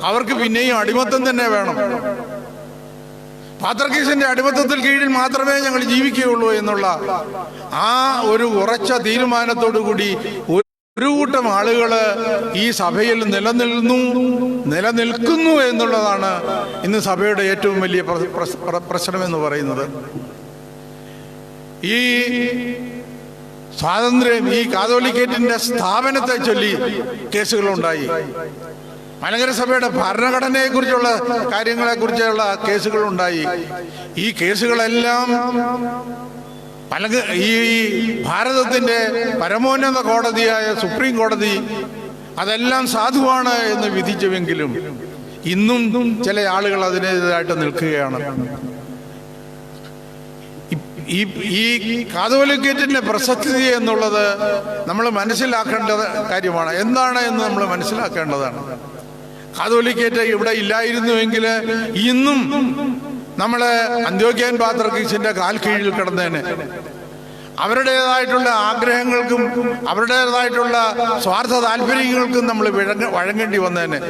അവർക്ക് പിന്നെയും അടിമത്തം തന്നെ വേണം. പാത്രീസിന്റെ അടിമത്തത്തിൽ കീഴിൽ മാത്രമേ ഞങ്ങൾ ജീവിക്കുകയുള്ളൂ എന്നുള്ള ആ ഒരു ഉറച്ച തീരുമാനത്തോടു കൂടി ഒരു കൂട്ടം ആളുകള് ഈ സഭയിൽ നിലനിൽക്കുന്നു എന്നുള്ളതാണ് ഇന്ന് സഭയുടെ ഏറ്റവും വലിയ പ്രശ്നമെന്ന് പറയുന്നത്. ഈ സ്വാതന്ത്ര്യം, ഈ കാതോലിക്കേറ്റിന്റെ സ്ഥാപനത്തെ ചൊല്ലി കേസുകളുണ്ടായി. മലങ്കര സഭയുടെ ഭരണഘടനയെ കുറിച്ചുള്ള കാര്യങ്ങളെക്കുറിച്ചുള്ള കേസുകളുണ്ടായി. ഈ കേസുകളെല്ലാം ഈ ഭാരതത്തിന്റെ പരമോന്നത കോടതിയായ സുപ്രീം കോടതി അതെല്ലാം സാധുവാണ് എന്ന് വിധിച്ചുവെങ്കിലും ഇന്നും ചില ആളുകൾ അതിനെതിരായിട്ട് നിൽക്കുകയാണ്. ഈ കാതോലിക്കേറ്റിന്റെ പ്രസക്തി എന്നുള്ളത് നമ്മൾ മനസ്സിലാക്കേണ്ട കാര്യമാണ്. എന്താണ് എന്ന് നമ്മൾ മനസ്സിലാക്കേണ്ടതാണ്. കാതോലിക്കേറ്റ് ഇവിടെ ഇല്ലായിരുന്നുവെങ്കിൽ ഇന്നും നമ്മള് അന്ത്യോക്യൻ പാത്രീസിന്റെ കാൽ കീഴിൽ കിടന്നേനെ. അവരുടേതായിട്ടുള്ള ആഗ്രഹങ്ങൾക്കും അവരുടേതായിട്ടുള്ള സ്വാർത്ഥ താല്പര്യങ്ങൾക്കും നമ്മൾ വഴങ്ങേണ്ടി വന്നേനെ.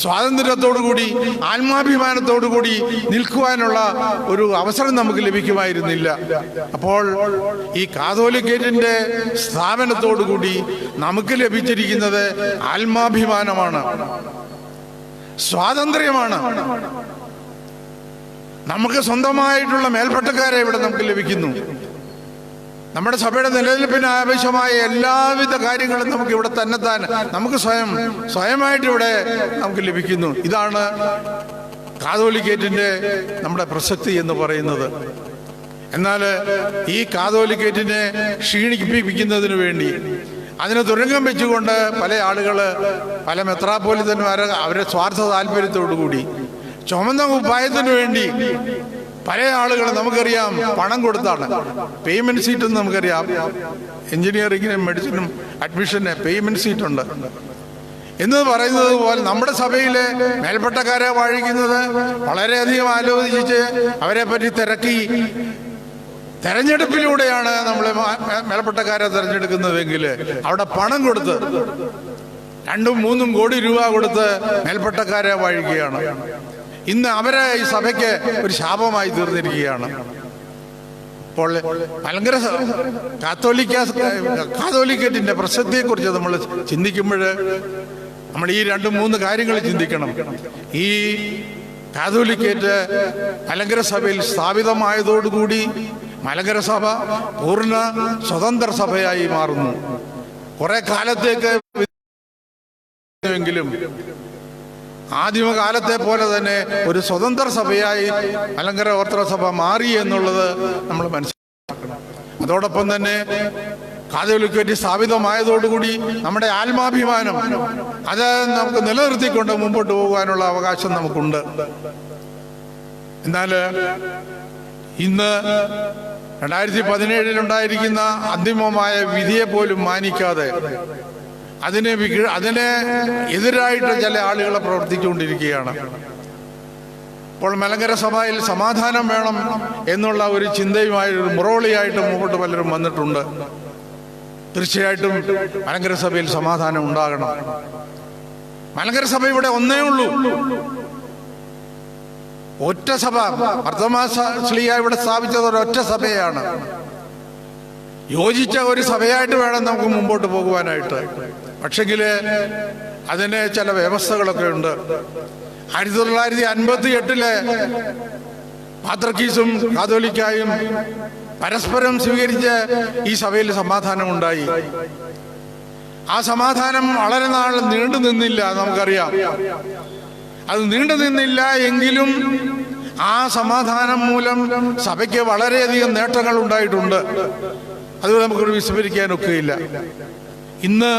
സ്വാതന്ത്ര്യത്തോടുകൂടി ആത്മാഭിമാനത്തോടുകൂടി നിൽക്കുവാനുള്ള ഒരു അവസരം നമുക്ക് ലഭിക്കുമായിരുന്നില്ല. അപ്പോൾ ഈ കാതോലിക്കേറ്റിന്റെ സ്ഥാപനത്തോടുകൂടി നമുക്ക് ലഭിച്ചിരിക്കുന്നത് ആത്മാഭിമാനമാണ്, സ്വാതന്ത്ര്യമാണ്. നമുക്ക് സ്വന്തമായിട്ടുള്ള മേൽപ്പട്ടക്കാരെ ഇവിടെ നമുക്ക് ലഭിക്കുന്നു. നമ്മുടെ സഭയുടെ നിലനിൽപ്പിന് ആവശ്യമായ എല്ലാവിധ കാര്യങ്ങളും നമുക്ക് ഇവിടെ തന്നെത്താൻ നമുക്ക് സ്വയമായിട്ട് ഇവിടെ നമുക്ക് ലഭിക്കുന്നു. ഇതാണ് കാതോലിക്കേറ്റിന്റെ നമ്മുടെ പ്രസക്തി എന്ന് പറയുന്നത്. എന്നാൽ ഈ കാതോലിക്കേറ്റിനെ ക്ഷീണിപ്പിക്കുന്നതിന് വേണ്ടി അതിന് തുരങ്കം വെച്ചുകൊണ്ട് പല ആളുകള്, പല മെത്രാപ്പോലിത്തന്മാര് അവരുടെ സ്വാർത്ഥ താല്പര്യത്തോടുകൂടി ചുമന്ന കുപ്പായത്തിന് വേണ്ടി പല ആളുകൾ നമുക്കറിയാം പണം കൊടുത്താണ്. പേയ്മെന്റ് സീറ്റ് എന്ന് നമുക്കറിയാം. എഞ്ചിനീയറിംഗിനും മെഡിസിനും അഡ്മിഷന് പേയ്മെന്റ് സീറ്റ് ഉണ്ട് എന്ന് പറയുന്നത് പോലെ നമ്മുടെ സഭയിലെ മേൽപ്പട്ടക്കാരെ വാഴിക്കുന്നത് വളരെയധികം ആലോചിച്ച് അവരെ പറ്റി തിരക്കി തെരഞ്ഞെടുപ്പിലൂടെയാണ് നമ്മൾ മേൽപ്പട്ടക്കാരെ തെരഞ്ഞെടുക്കുന്നതെങ്കിൽ അവിടെ പണം കൊടുത്ത് 2-3 കോടി രൂപ കൊടുത്ത് മേൽപ്പട്ടക്കാരെ വാഴിക്കുകയാണ്. ഇന്ന് അവരെ ഈ സഭയ്ക്ക് ഒരു ശാപമായി തീർന്നിരിക്കുകയാണ്. അപ്പോൾ മലങ്കര കാതോലിക്കേറ്റിന്റെ പ്രസക്തിയെക്കുറിച്ച് നമ്മൾ ചിന്തിക്കുമ്പോൾ നമ്മൾ ഈ 2-3 കാര്യങ്ങൾ ചിന്തിക്കണം. ഈ കാതോലിക്കേറ്റ് മലങ്കര സഭയിൽ സ്ഥാപിതമായതോടുകൂടി മലങ്കര സഭ പൂർണ്ണ സ്വതന്ത്ര സഭയായി മാറുന്നു. കുറെ കാലത്തേക്ക് എങ്കിലും ആദിമകാലത്തെ പോലെ തന്നെ ഒരു സ്വതന്ത്ര സഭയായി മലങ്കര ഓർത്തഡോക്സ് സഭ മാറി എന്നുള്ളത് നമ്മൾ മനസ്സിലാക്കണം. അതോടൊപ്പം തന്നെ കാതോലിക്കേറ്റ് സ്ഥാപിതമായതോടുകൂടി നമ്മുടെ ആത്മാഭിമാനം അത് നമുക്ക് നിലനിർത്തിക്കൊണ്ട് മുമ്പോട്ട് പോകാനുള്ള അവകാശം നമുക്കുണ്ട്. എന്നാൽ ഇന്ന് 2017 ഉണ്ടായിരിക്കുന്ന അന്തിമമായ വിധിയെ പോലും മാനിക്കാതെ അതിനെ എതിരായിട്ട് ചില ആളുകൾ പ്രവർത്തിച്ചുകൊണ്ടിരിക്കുകയാണ്. അപ്പോൾ മലങ്കര സഭയിൽ സമാധാനം വേണം എന്നുള്ള ഒരു ചിന്തയുമായി, ഒരു മുറോളിയായിട്ട് മുമ്പോട്ട് പലരും വന്നിട്ടുണ്ട്. തീർച്ചയായിട്ടും മലങ്കര സഭയിൽ സമാധാനം ഉണ്ടാകണം. മലങ്കര സഭ ഇവിടെ ഒന്നേ ഉള്ളൂ, ഒറ്റ സഭ. ശ്ലീഹ ഇവിടെ സ്ഥാപിച്ചത് ഒരൊറ്റ സഭയാണ്. യോജിച്ച ഒരു സഭയായിട്ട് വേണം നമുക്ക് മുമ്പോട്ട് പോകുവാനായിട്ട്. പക്ഷെങ്കില് അതിന് ചില വ്യവസ്ഥകളൊക്കെ ഉണ്ട്. 1958 പാത്രീസും കാതോലിക്കായും പരസ്പരം സ്വീകരിച്ച് ഈ സഭയിൽ സമാധാനം ഉണ്ടായി. ആ സമാധാനം വളരെ നാൾ നീണ്ടു നിന്നില്ല, നമുക്കറിയാം. അത് നീണ്ടു നിന്നില്ല എങ്കിലും ആ സമാധാനം മൂലം സഭയ്ക്ക് വളരെയധികം നേട്ടങ്ങൾ ഉണ്ടായിട്ടുണ്ട്. അത് നമുക്ക് വിസ്മരിക്കാനൊക്കെയില്ല. ഇന്ന്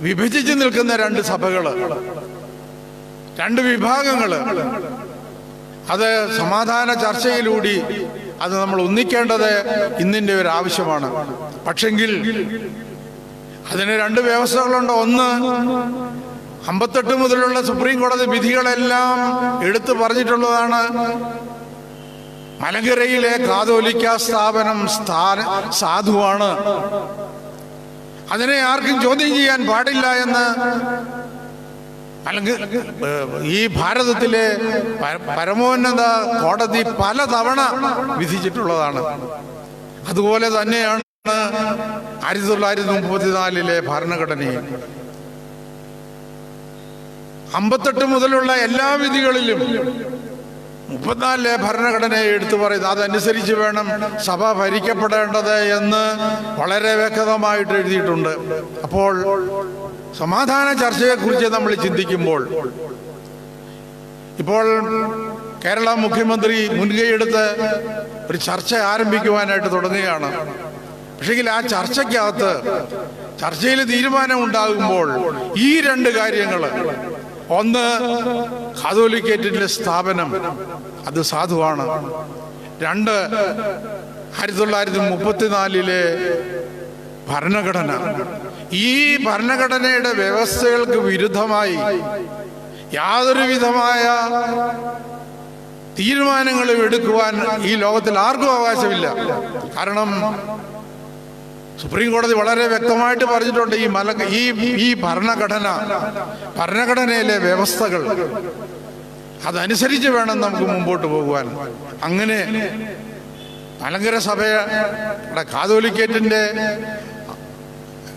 വിഭജിച്ച് നിൽക്കുന്ന രണ്ട് സഭകൾ, രണ്ട് വിഭാഗങ്ങൾ, അത് സമാധാന ചർച്ചയിലൂടെ അത് നമ്മൾ ഒന്നിക്കേണ്ടത് ഇന്നിൻ്റെ ഒരു ആവശ്യമാണ്. പക്ഷെങ്കിൽ അതിന് രണ്ട് വ്യവസ്ഥകളുണ്ട്. ഒന്ന്, 58 മുതലുള്ള സുപ്രീം കോടതി വിധികളെല്ലാം എടുത്തു പറഞ്ഞിട്ടുള്ളതാണ്. മലങ്കരയിലെ കാതോലിക്ക സ്ഥാപനം സാധുവാണ്, അതിനെ ആർക്കും ചോദ്യം ചെയ്യാൻ പാടില്ല എന്ന് ഈ ഭാരതത്തിലെ പരമോന്നത കോടതി പലതവണ വിധിച്ചിട്ടുള്ളതാണ്. അതുപോലെ തന്നെയാണ് 1934 ഭരണഘടനയിൽ 58 മുതലുള്ള എല്ലാ വിധികളിലും 34 ഭരണഘടനയെ എടുത്തു പറയുന്നത് അതനുസരിച്ച് വേണം സഭ ഭരിക്കപ്പെടേണ്ടത് എന്ന് വളരെ വ്യക്തമായിട്ട് എഴുതിയിട്ടുണ്ട്. അപ്പോൾ സമാധാന ചർച്ചയെക്കുറിച്ച് നമ്മൾ ചിന്തിക്കുമ്പോൾ ഇപ്പോൾ കേരള മുഖ്യമന്ത്രി മുൻകൈയെടുത്ത് ഒരു ചർച്ച ആരംഭിക്കുവാനായിട്ട് തുടങ്ങുകയാണ്. പക്ഷെങ്കിൽ ആ ചർച്ചയിൽ തീരുമാനം ഉണ്ടാകുമ്പോൾ ഈ രണ്ട് കാര്യങ്ങൾ, ഒന്ന്, കാതോലിക്കേറ്റിന്റെ സ്ഥാപനം അത് സാധുവാണ്. രണ്ട്, 1934 ഭരണഘടന, ഈ ഭരണഘടനയുടെ വ്യവസ്ഥകൾക്ക് വിരുദ്ധമായി യാതൊരു വിധമായ തീരുമാനങ്ങളും എടുക്കുവാൻ ഈ ലോകത്തിൽ ആർക്കും അവകാശമില്ല. കാരണം സുപ്രീം കോടതി വളരെ വ്യക്തമായിട്ട് പറഞ്ഞിട്ടുണ്ട്, ഈ ഭരണഘടനയിലെ വ്യവസ്ഥകൾ അതനുസരിച്ച് വേണം നമുക്ക് മുമ്പോട്ട് പോകുവാൻ. അങ്ങനെ മലങ്കര സഭയുടെ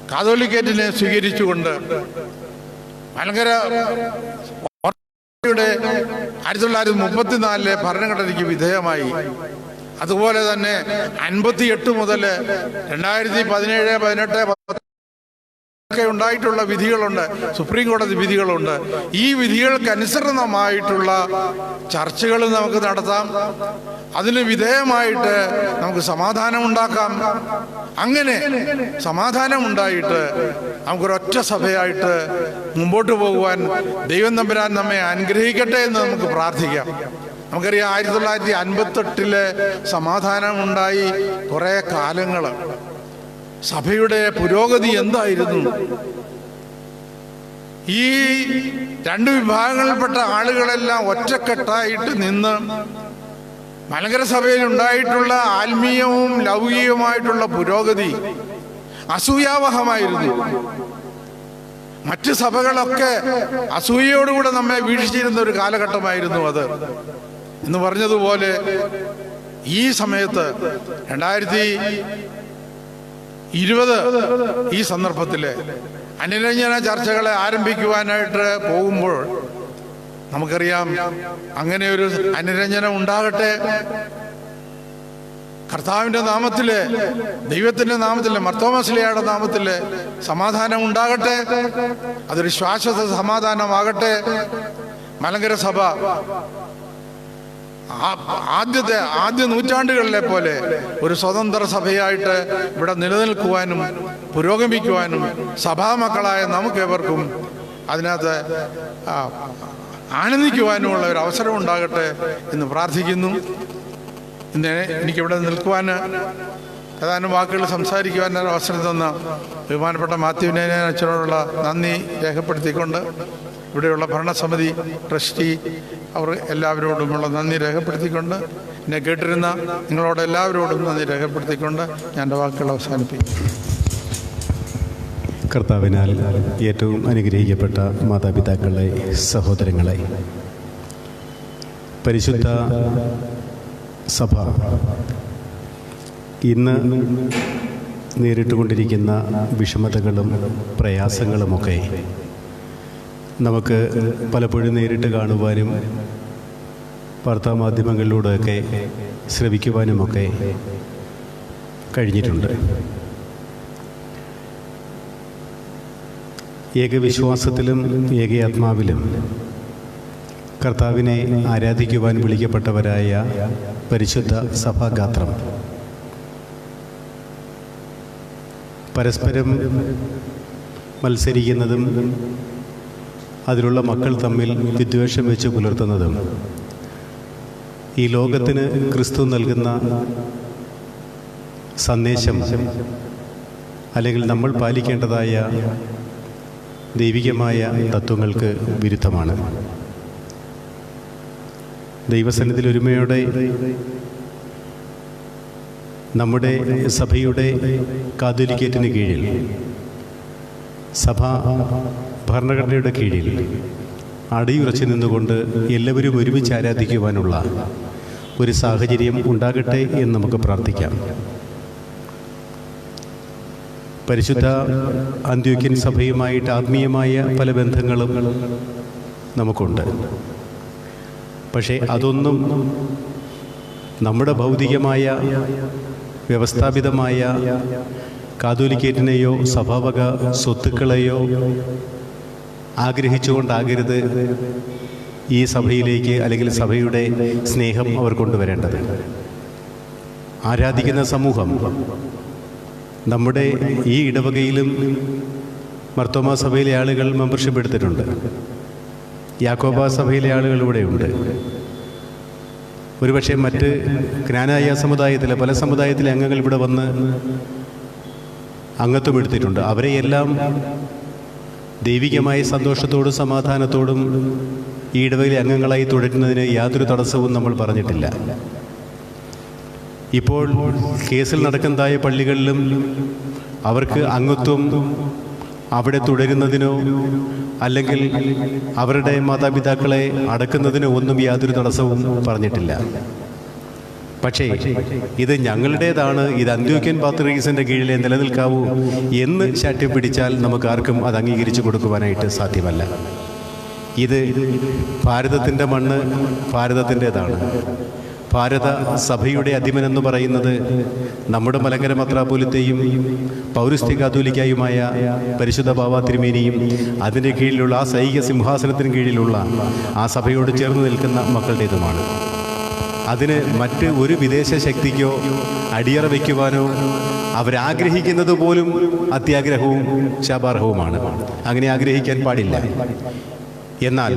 കാതോലിക്കേറ്റിനെ സ്വീകരിച്ചുകൊണ്ട് മലങ്കര 1934 ഭരണഘടനയ്ക്ക് വിധേയമായി. അതുപോലെ തന്നെ 58 മുതൽ 2017, 18 ഒക്കെ ഉണ്ടായിട്ടുള്ള വിധികളുണ്ട്, സുപ്രീം കോടതി വിധികളുണ്ട്. ഈ വിധികൾക്ക് അനുസൃതമായിട്ടുള്ള ചർച്ചകൾ നമുക്ക് നടത്താം, അതിന് വിധേയമായിട്ട് നമുക്ക് സമാധാനം ഉണ്ടാക്കാം. അങ്ങനെ സമാധാനം ഉണ്ടായിട്ട് നമുക്കൊരൊറ്റ സഭയായിട്ട് മുമ്പോട്ട് പോകുവാൻ ദൈവം തമ്പുരാൻ നമ്മെ അനുഗ്രഹിക്കട്ടെ എന്ന് നമുക്ക് പ്രാർത്ഥിക്കാം. നമുക്കറിയാം 1958 സമാധാനം ഉണ്ടായി കുറേ കാലങ്ങൾ. സഭയുടെ പുരോഗതി എന്തായിരുന്നു? ഈ രണ്ട് വിഭാഗങ്ങളിൽപ്പെട്ട ആളുകളെല്ലാം ഒറ്റക്കെട്ടായിട്ട് നിന്ന് മലങ്കര സഭയിൽ ഉണ്ടായിട്ടുള്ള ആത്മീയവും ലൗകികവുമായിട്ടുള്ള പുരോഗതി അസൂയാവഹമായിരുന്നു. മറ്റ് സഭകളൊക്കെ അസൂയയോടുകൂടെ നമ്മെ വീക്ഷിച്ചിരുന്ന ഒരു കാലഘട്ടമായിരുന്നു അത്. എന്ന് പറഞ്ഞതുപോലെ ഈ സമയത്ത് 2020 ഈ സന്ദർഭത്തില് അനുരഞ്ജന ചർച്ചകളെ ആരംഭിക്കുവാനായിട്ട് പോകുമ്പോൾ നമുക്കറിയാം, അങ്ങനെ ഒരു അനുരഞ്ജനം ഉണ്ടാകട്ടെ. കർത്താവിന്റെ നാമത്തില്, ദൈവത്തിന്റെ നാമത്തില്, മർത്തോമാശ്ലീഹയുടെ നാമത്തില് സമാധാനം ഉണ്ടാകട്ടെ. അതൊരു ശാശ്വത സമാധാനമാകട്ടെ. മലങ്കര സഭ ആദ്യ നൂറ്റാണ്ടുകളിലെ പോലെ ഒരു സ്വതന്ത്ര സഭയായിട്ട് ഇവിടെ നിലനിൽക്കുവാനും പുരോഗമിക്കുവാനും സഭാമക്കളായ നമുക്കേവർക്കും അതിനകത്ത് ആനന്ദിക്കുവാനുമുള്ള ഒരു അവസരം ഉണ്ടാകട്ടെ എന്ന് പ്രാർത്ഥിക്കുന്നു. ഇന്ന് എനിക്കിവിടെ നിൽക്കുവാൻ, ഏതാനും വാക്കുകൾ സംസാരിക്കുവാൻ അവസരം തന്ന ബഹുമാനപ്പെട്ട മാത്യുവിനെ അച്ഛനോടുള്ള നന്ദി രേഖപ്പെടുത്തിക്കൊണ്ട്, ഇവിടെയുള്ള ഭരണസമിതി, ട്രസ്റ്റി, അവർ എല്ലാവരോടുമുള്ള നന്ദി രേഖപ്പെടുത്തിക്കൊണ്ട്, എന്നെ കേട്ടിരുന്ന നിങ്ങളോട് എല്ലാവരോടും നന്ദി രേഖപ്പെടുത്തിക്കൊണ്ട് ഞാൻ എൻ്റെ വാക്കുകൾ അവസാനിപ്പിക്കും. കർത്താവിനാൽ ഏറ്റവും അനുഗ്രഹിക്കപ്പെട്ട മാതാപിതാക്കളെ, സഹോദരങ്ങളെ, പരിശുദ്ധ സഭ ഇന്ന് നേരിട്ടുകൊണ്ടിരിക്കുന്ന വിഷമതകളും പ്രയാസങ്ങളുമൊക്കെ നമുക്ക് പലപ്പോഴും നേരിട്ട് കാണുവാനും വാർത്താമാധ്യമങ്ങളിലൂടെയൊക്കെ ശ്രവിക്കുവാനുമൊക്കെ കഴിഞ്ഞിട്ടുണ്ട്. ഏകവിശ്വാസത്തിലും ഏകയാത്മാവിലും കർത്താവിനെ ആരാധിക്കുവാൻ വിളിക്കപ്പെട്ടവരായ പരിശുദ്ധ സഭാഗാത്രം പരസ്പരം മത്സരിക്കുന്നതും അതിലുള്ള മക്കൾ തമ്മിൽ വിദ്വേഷം വെച്ച് പുലർത്തുന്നതും ഈ ലോകത്തിന് ക്രിസ്തു നൽകുന്ന സന്ദേശം അല്ലെങ്കിൽ നമ്മൾ പാലിക്കേണ്ടതായ ദൈവികമായ തത്വങ്ങൾക്ക് വിരുദ്ധമാണ്. ദൈവസന്നിധിയിൽ ഒരുമയോടെ നമ്മുടെ സഭയുടെ കാതോലിക്കേറ്റിന് കീഴിൽ, സഭാ ഭരണഘടനയുടെ കീഴിൽ അടിയുറച്ചു നിന്നുകൊണ്ട് എല്ലാവരും ഒരുമിച്ച് ആരാധിക്കുവാനുള്ള ഒരു സാഹചര്യം ഉണ്ടാകട്ടെ എന്ന് നമുക്ക് പ്രാർത്ഥിക്കാം. പരിശുദ്ധ അന്ത്യോക്യൻ സഭയുമായിട്ട് ആത്മീയമായ പല ബന്ധങ്ങളും നമുക്കുണ്ട്. പക്ഷേ അതൊന്നും നമ്മുടെ ഭൗതികമായ വ്യവസ്ഥാപിതമായ കാതോലിക്കേറ്റിനെയോ സഭാവക സ്വത്തുക്കളെയോ ആഗ്രഹിച്ചുകൊണ്ടാകരുത് ഈ സഭയിലേക്ക് അല്ലെങ്കിൽ സഭയുടെ സ്നേഹം അവർ കൊണ്ടുവരേണ്ടത്. ആരാധിക്കുന്ന സമൂഹം നമ്മുടെ ഈ ഇടവകയിലും മർത്തോമാ സഭയിലെ ആളുകൾ മെമ്പർഷിപ്പ് എടുത്തിട്ടുണ്ട്. യാക്കോബ സഭയിലെ ആളുകൾ ഇവിടെയുണ്ട്. ഒരുപക്ഷെ മറ്റ് ജ്ഞാനായ സമുദായത്തിലെ പല സമുദായത്തിലെ അംഗങ്ങൾ ഇവിടെ വന്ന് അംഗത്വം എടുത്തിട്ടുണ്ട്. അവരെയെല്ലാം ദൈവികമായ സന്തോഷത്തോടും സമാധാനത്തോടും ഈ ഇടവകയിലെ അംഗങ്ങളായി തുടരുന്നതിന് യാതൊരു തടസ്സവും നമ്മൾ പറഞ്ഞിട്ടില്ല. ഇപ്പോൾ കേസിൽ നടക്കുന്നതായ പള്ളികളിലും അവർക്ക് അംഗത്വം അവിടെ തുടരുന്നതിനോ അല്ലെങ്കിൽ അവരുടെ മാതാപിതാക്കളെ അടക്കുന്നതിനോ ഒന്നും യാതൊരു തടസ്സവും പറഞ്ഞിട്ടില്ല. പക്ഷേ ഇത് ഞങ്ങളുടേതാണ്, ഇത് അന്ത്യോക്യൻ പാത്രീസിൻ്റെ കീഴിലെ നിലനിൽക്കാവൂ എന്ന് ശാഠ്യം പിടിച്ചാൽ നമുക്ക് ആർക്കും അത് അംഗീകരിച്ചു കൊടുക്കുവാനായിട്ട് സാധ്യമല്ല. ഇത് ഭാരതത്തിൻ്റെ മണ്ണ് ഭാരതത്തിൻ്റേതാണ്. ഭാരത സഭയുടെ അധിപനെന്ന് പറയുന്നത് നമ്മുടെ മലങ്കര മെത്രാപ്പോലീത്തയും പൗരസ്ത്യ കാതോലിക്കായുമായ പരിശുദ്ധ ബാവ തിരുമേനിയും അതിൻ്റെ കീഴിലുള്ള ആ സൈനിക സിംഹാസനത്തിന് കീഴിലുള്ള ആ സഭയോട് ചേർന്ന് നിൽക്കുന്ന മക്കളുടേതുമാണ്. അതിന് മറ്റ് ഒരു വിദേശ ശക്തിക്കോ അടിയറ വയ്ക്കുവാനോ അവരാഗ്രഹിക്കുന്നത് പോലും അത്യാഗ്രഹവും ശാപാർഹവുമാണ്. അങ്ങനെ ആഗ്രഹിക്കാൻ പാടില്ല. എന്നാൽ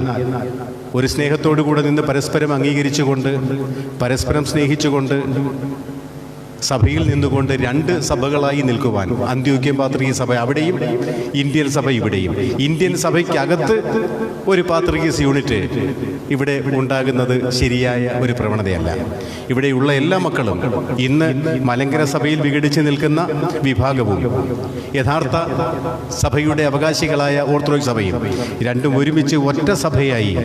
ഒരു സ്നേഹത്തോടു കൂടെ നിന്ന് പരസ്പരം അംഗീകരിച്ചുകൊണ്ട് പരസ്പരം സ്നേഹിച്ചുകൊണ്ട് സഭയിൽ നിന്നുകൊണ്ട് രണ്ട് സഭകളായി നിൽക്കുവാൻ, അന്ത്യോക്യൻ പാത്രിക സഭ അവിടെയും ഇന്ത്യൻ സഭ ഇവിടെയും, ഇന്ത്യൻ സഭയ്ക്കകത്ത് ഒരു പാത്രികീസ് യൂണിറ്റ് ഇവിടെ ഉണ്ടാകുന്നത് ശരിയായ ഒരു പ്രവണതയല്ല. ഇവിടെയുള്ള എല്ലാ മക്കളും ഇന്ന് മലങ്കര സഭയിൽ വിഘടിച്ച് നിൽക്കുന്ന വിഭാഗവും യഥാർത്ഥ സഭയുടെ അവകാശികളായ ഓർത്തഡോക്സ് സഭയും രണ്ടും ഒരുമിച്ച് ഒറ്റ സഭയായി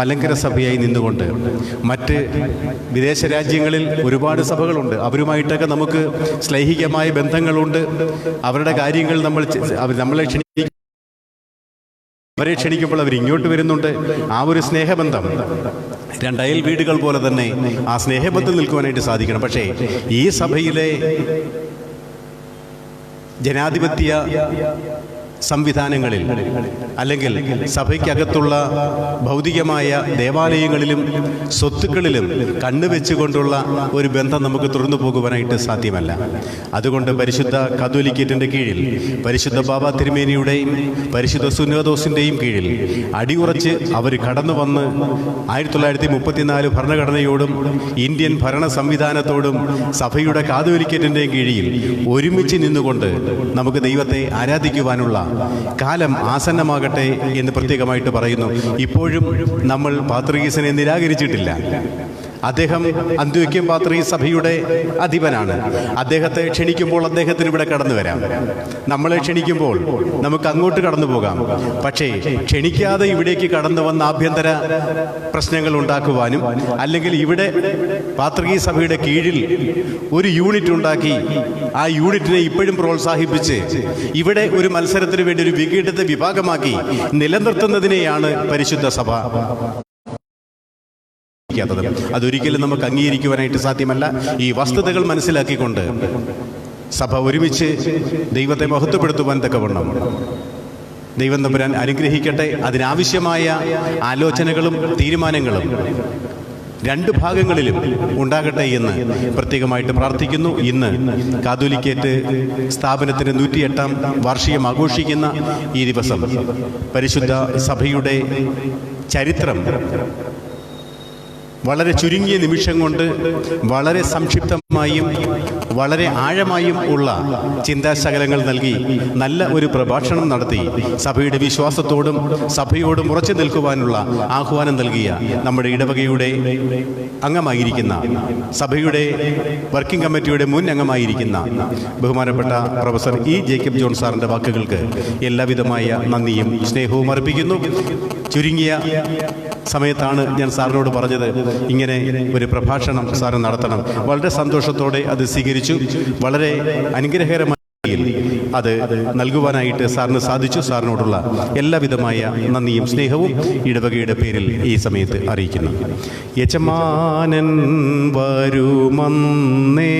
മലങ്കര സഭയായി നിന്നുകൊണ്ട് മറ്റ് വിദേശ രാജ്യങ്ങളിൽ ഒരുപാട് സഭകളുണ്ട്. അവരുമായിട്ടൊക്കെ നമുക്ക് സ്ലൈഹികമായ ബന്ധങ്ങളുണ്ട്. അവരുടെ കാര്യങ്ങൾ നമ്മളെ അവരെ ക്ഷണിക്കുമ്പോൾ അവർ ഇങ്ങോട്ട് വരുന്നുണ്ട്. ആ ഒരു സ്നേഹബന്ധം രണ്ടയൽ വീടുകൾ പോലെ തന്നെ ആ സ്നേഹബന്ധം നിൽക്കുവാനായിട്ട് സാധിക്കണം. പക്ഷേ ഈ സഭയിലെ ജനാധിപത്യ സംവിധാനങ്ങളിൽ അല്ലെങ്കിൽ സഭയ്ക്കകത്തുള്ള ഭൗതികമായ ദേവാലയങ്ങളിലും സ്വത്തുക്കളിലും കണ്ണുവെച്ചുകൊണ്ടുള്ള ഒരു ബന്ധം നമുക്ക് തുറന്നു പോകുവാനായിട്ട് സാധ്യമല്ല. അതുകൊണ്ട് പരിശുദ്ധ കാതോലിക്കേറ്റിൻ്റെ കീഴിൽ പരിശുദ്ധ ബാബ തിരുമേനിയുടെയും പരിശുദ്ധ സുന്നതോസിൻ്റെയും കീഴിൽ അടിയുറച്ച് അവർ കടന്നു വന്ന് 1934 ഭരണഘടനയോടും ഇന്ത്യൻ ഭരണ സംവിധാനത്തോടും സഭയുടെ കാതോലിക്കേറ്റിൻ്റെയും കീഴിൽ ഒരുമിച്ച് നിന്നുകൊണ്ട് നമുക്ക് ദൈവത്തെ ആരാധിക്കുവാനുള്ള കാലം ആസന്നമാകട്ടെ എന്ന് പ്രത്യേകമായിട്ട് പറയുന്നു. ഇപ്പോഴും നമ്മൾ പാത്രീസിനെ നിരാകരിച്ചിട്ടില്ല. അദ്ദേഹം അന്ത്യോക്യൻ പാത്രീസ് സഭയുടെ അധിപനാണ്. അദ്ദേഹത്തെ ക്ഷണിക്കുമ്പോൾ അദ്ദേഹത്തിന് ഇവിടെ കടന്നു വരാം. നമ്മളെ ക്ഷണിക്കുമ്പോൾ നമുക്ക് അങ്ങോട്ട് കടന്നു പോകാം. പക്ഷേ ക്ഷണിക്കാതെ ഇവിടേക്ക് കടന്നു വന്ന ആഭ്യന്തര പ്രശ്നങ്ങൾ ഉണ്ടാക്കുവാനും അല്ലെങ്കിൽ ഇവിടെ പാത്രീസ് സഭയുടെ കീഴിൽ ഒരു യൂണിറ്റ് ഉണ്ടാക്കി ആ യൂണിറ്റിനെ ഇപ്പോഴും പ്രോത്സാഹിപ്പിച്ച് ഇവിടെ ഒരു മത്സരത്തിന് വേണ്ടി ഒരു വിഘടിത വിഭാഗമാക്കി നിലനിർത്തുന്നതിനെയാണ് പരിശുദ്ധ സഭ. അതൊരിക്കലും നമുക്ക് അംഗീകരിക്കുവാനായിട്ട് സാധ്യമല്ല. ഈ വസ്തുതകൾ മനസ്സിലാക്കിക്കൊണ്ട് സഭ ഒരുമിച്ച് ദൈവത്തെ മഹത്വപ്പെടുത്തുവാൻ തക്കവണ്ണം ദൈവം തമ്പുരാൻ അനുഗ്രഹിക്കട്ടെ. അതിനാവശ്യമായ ആലോചനകളും തീരുമാനങ്ങളും രണ്ട് ഭാഗങ്ങളിലും ഉണ്ടാകട്ടെ എന്ന് പ്രത്യേകമായിട്ട് പ്രാർത്ഥിക്കുന്നു. ഇന്ന് കാതോലിക്കേറ്റ് സ്ഥാപനത്തിന് 108-ാം വാർഷികം ആഘോഷിക്കുന്ന ഈ ദിവസം പരിശുദ്ധ സഭയുടെ ചരിത്രം വളരെ ചുരുങ്ങിയ നിമിഷം കൊണ്ട് വളരെ സംക്ഷിപ്തമായും വളരെ ആഴമായും ഉള്ള ചിന്താശകലങ്ങൾ നൽകി നല്ല ഒരു പ്രഭാഷണം നടത്തി സഭയുടെ വിശ്വാസത്തോടും സഭയോടും ഉറച്ചു നിൽക്കുവാനുള്ള ആഹ്വാനം നൽകിയ നമ്മുടെ ഇടവകയുടെ അംഗമായിരിക്കുന്ന സഭയുടെ വർക്കിംഗ് കമ്മിറ്റിയുടെ മുൻ അംഗമായിരിക്കുന്ന ബഹുമാനപ്പെട്ട പ്രൊഫസർ ഇ ജേക്കബ് ജോൺ സാറിൻ്റെ വാക്കുകൾക്ക് എല്ലാവിധമായ നന്ദിയും സ്നേഹവും അർപ്പിക്കുന്നു. ചുരുങ്ങിയ സമയത്താണ് ഞാൻ സാറിനോട് പറഞ്ഞത് ഇങ്ങനെ ഒരു പ്രഭാഷണം സാറ് നടത്തണം. വളരെ സന്തോഷത്തോടെ അത് സ്വീകരിച്ചു. വളരെ അനുഗ്രഹകരമായ അത് നൽകുവാനായിട്ട് സാറിന് സാധിച്ചു. സാറിനോടുള്ള എല്ലാവിധമായ നന്ദിയും സ്നേഹവും ഇടവകയുടെ പേരിൽ ഈ സമയത്ത് അറിയിക്കുന്നു. യജമാനൻ വരുമന്നേ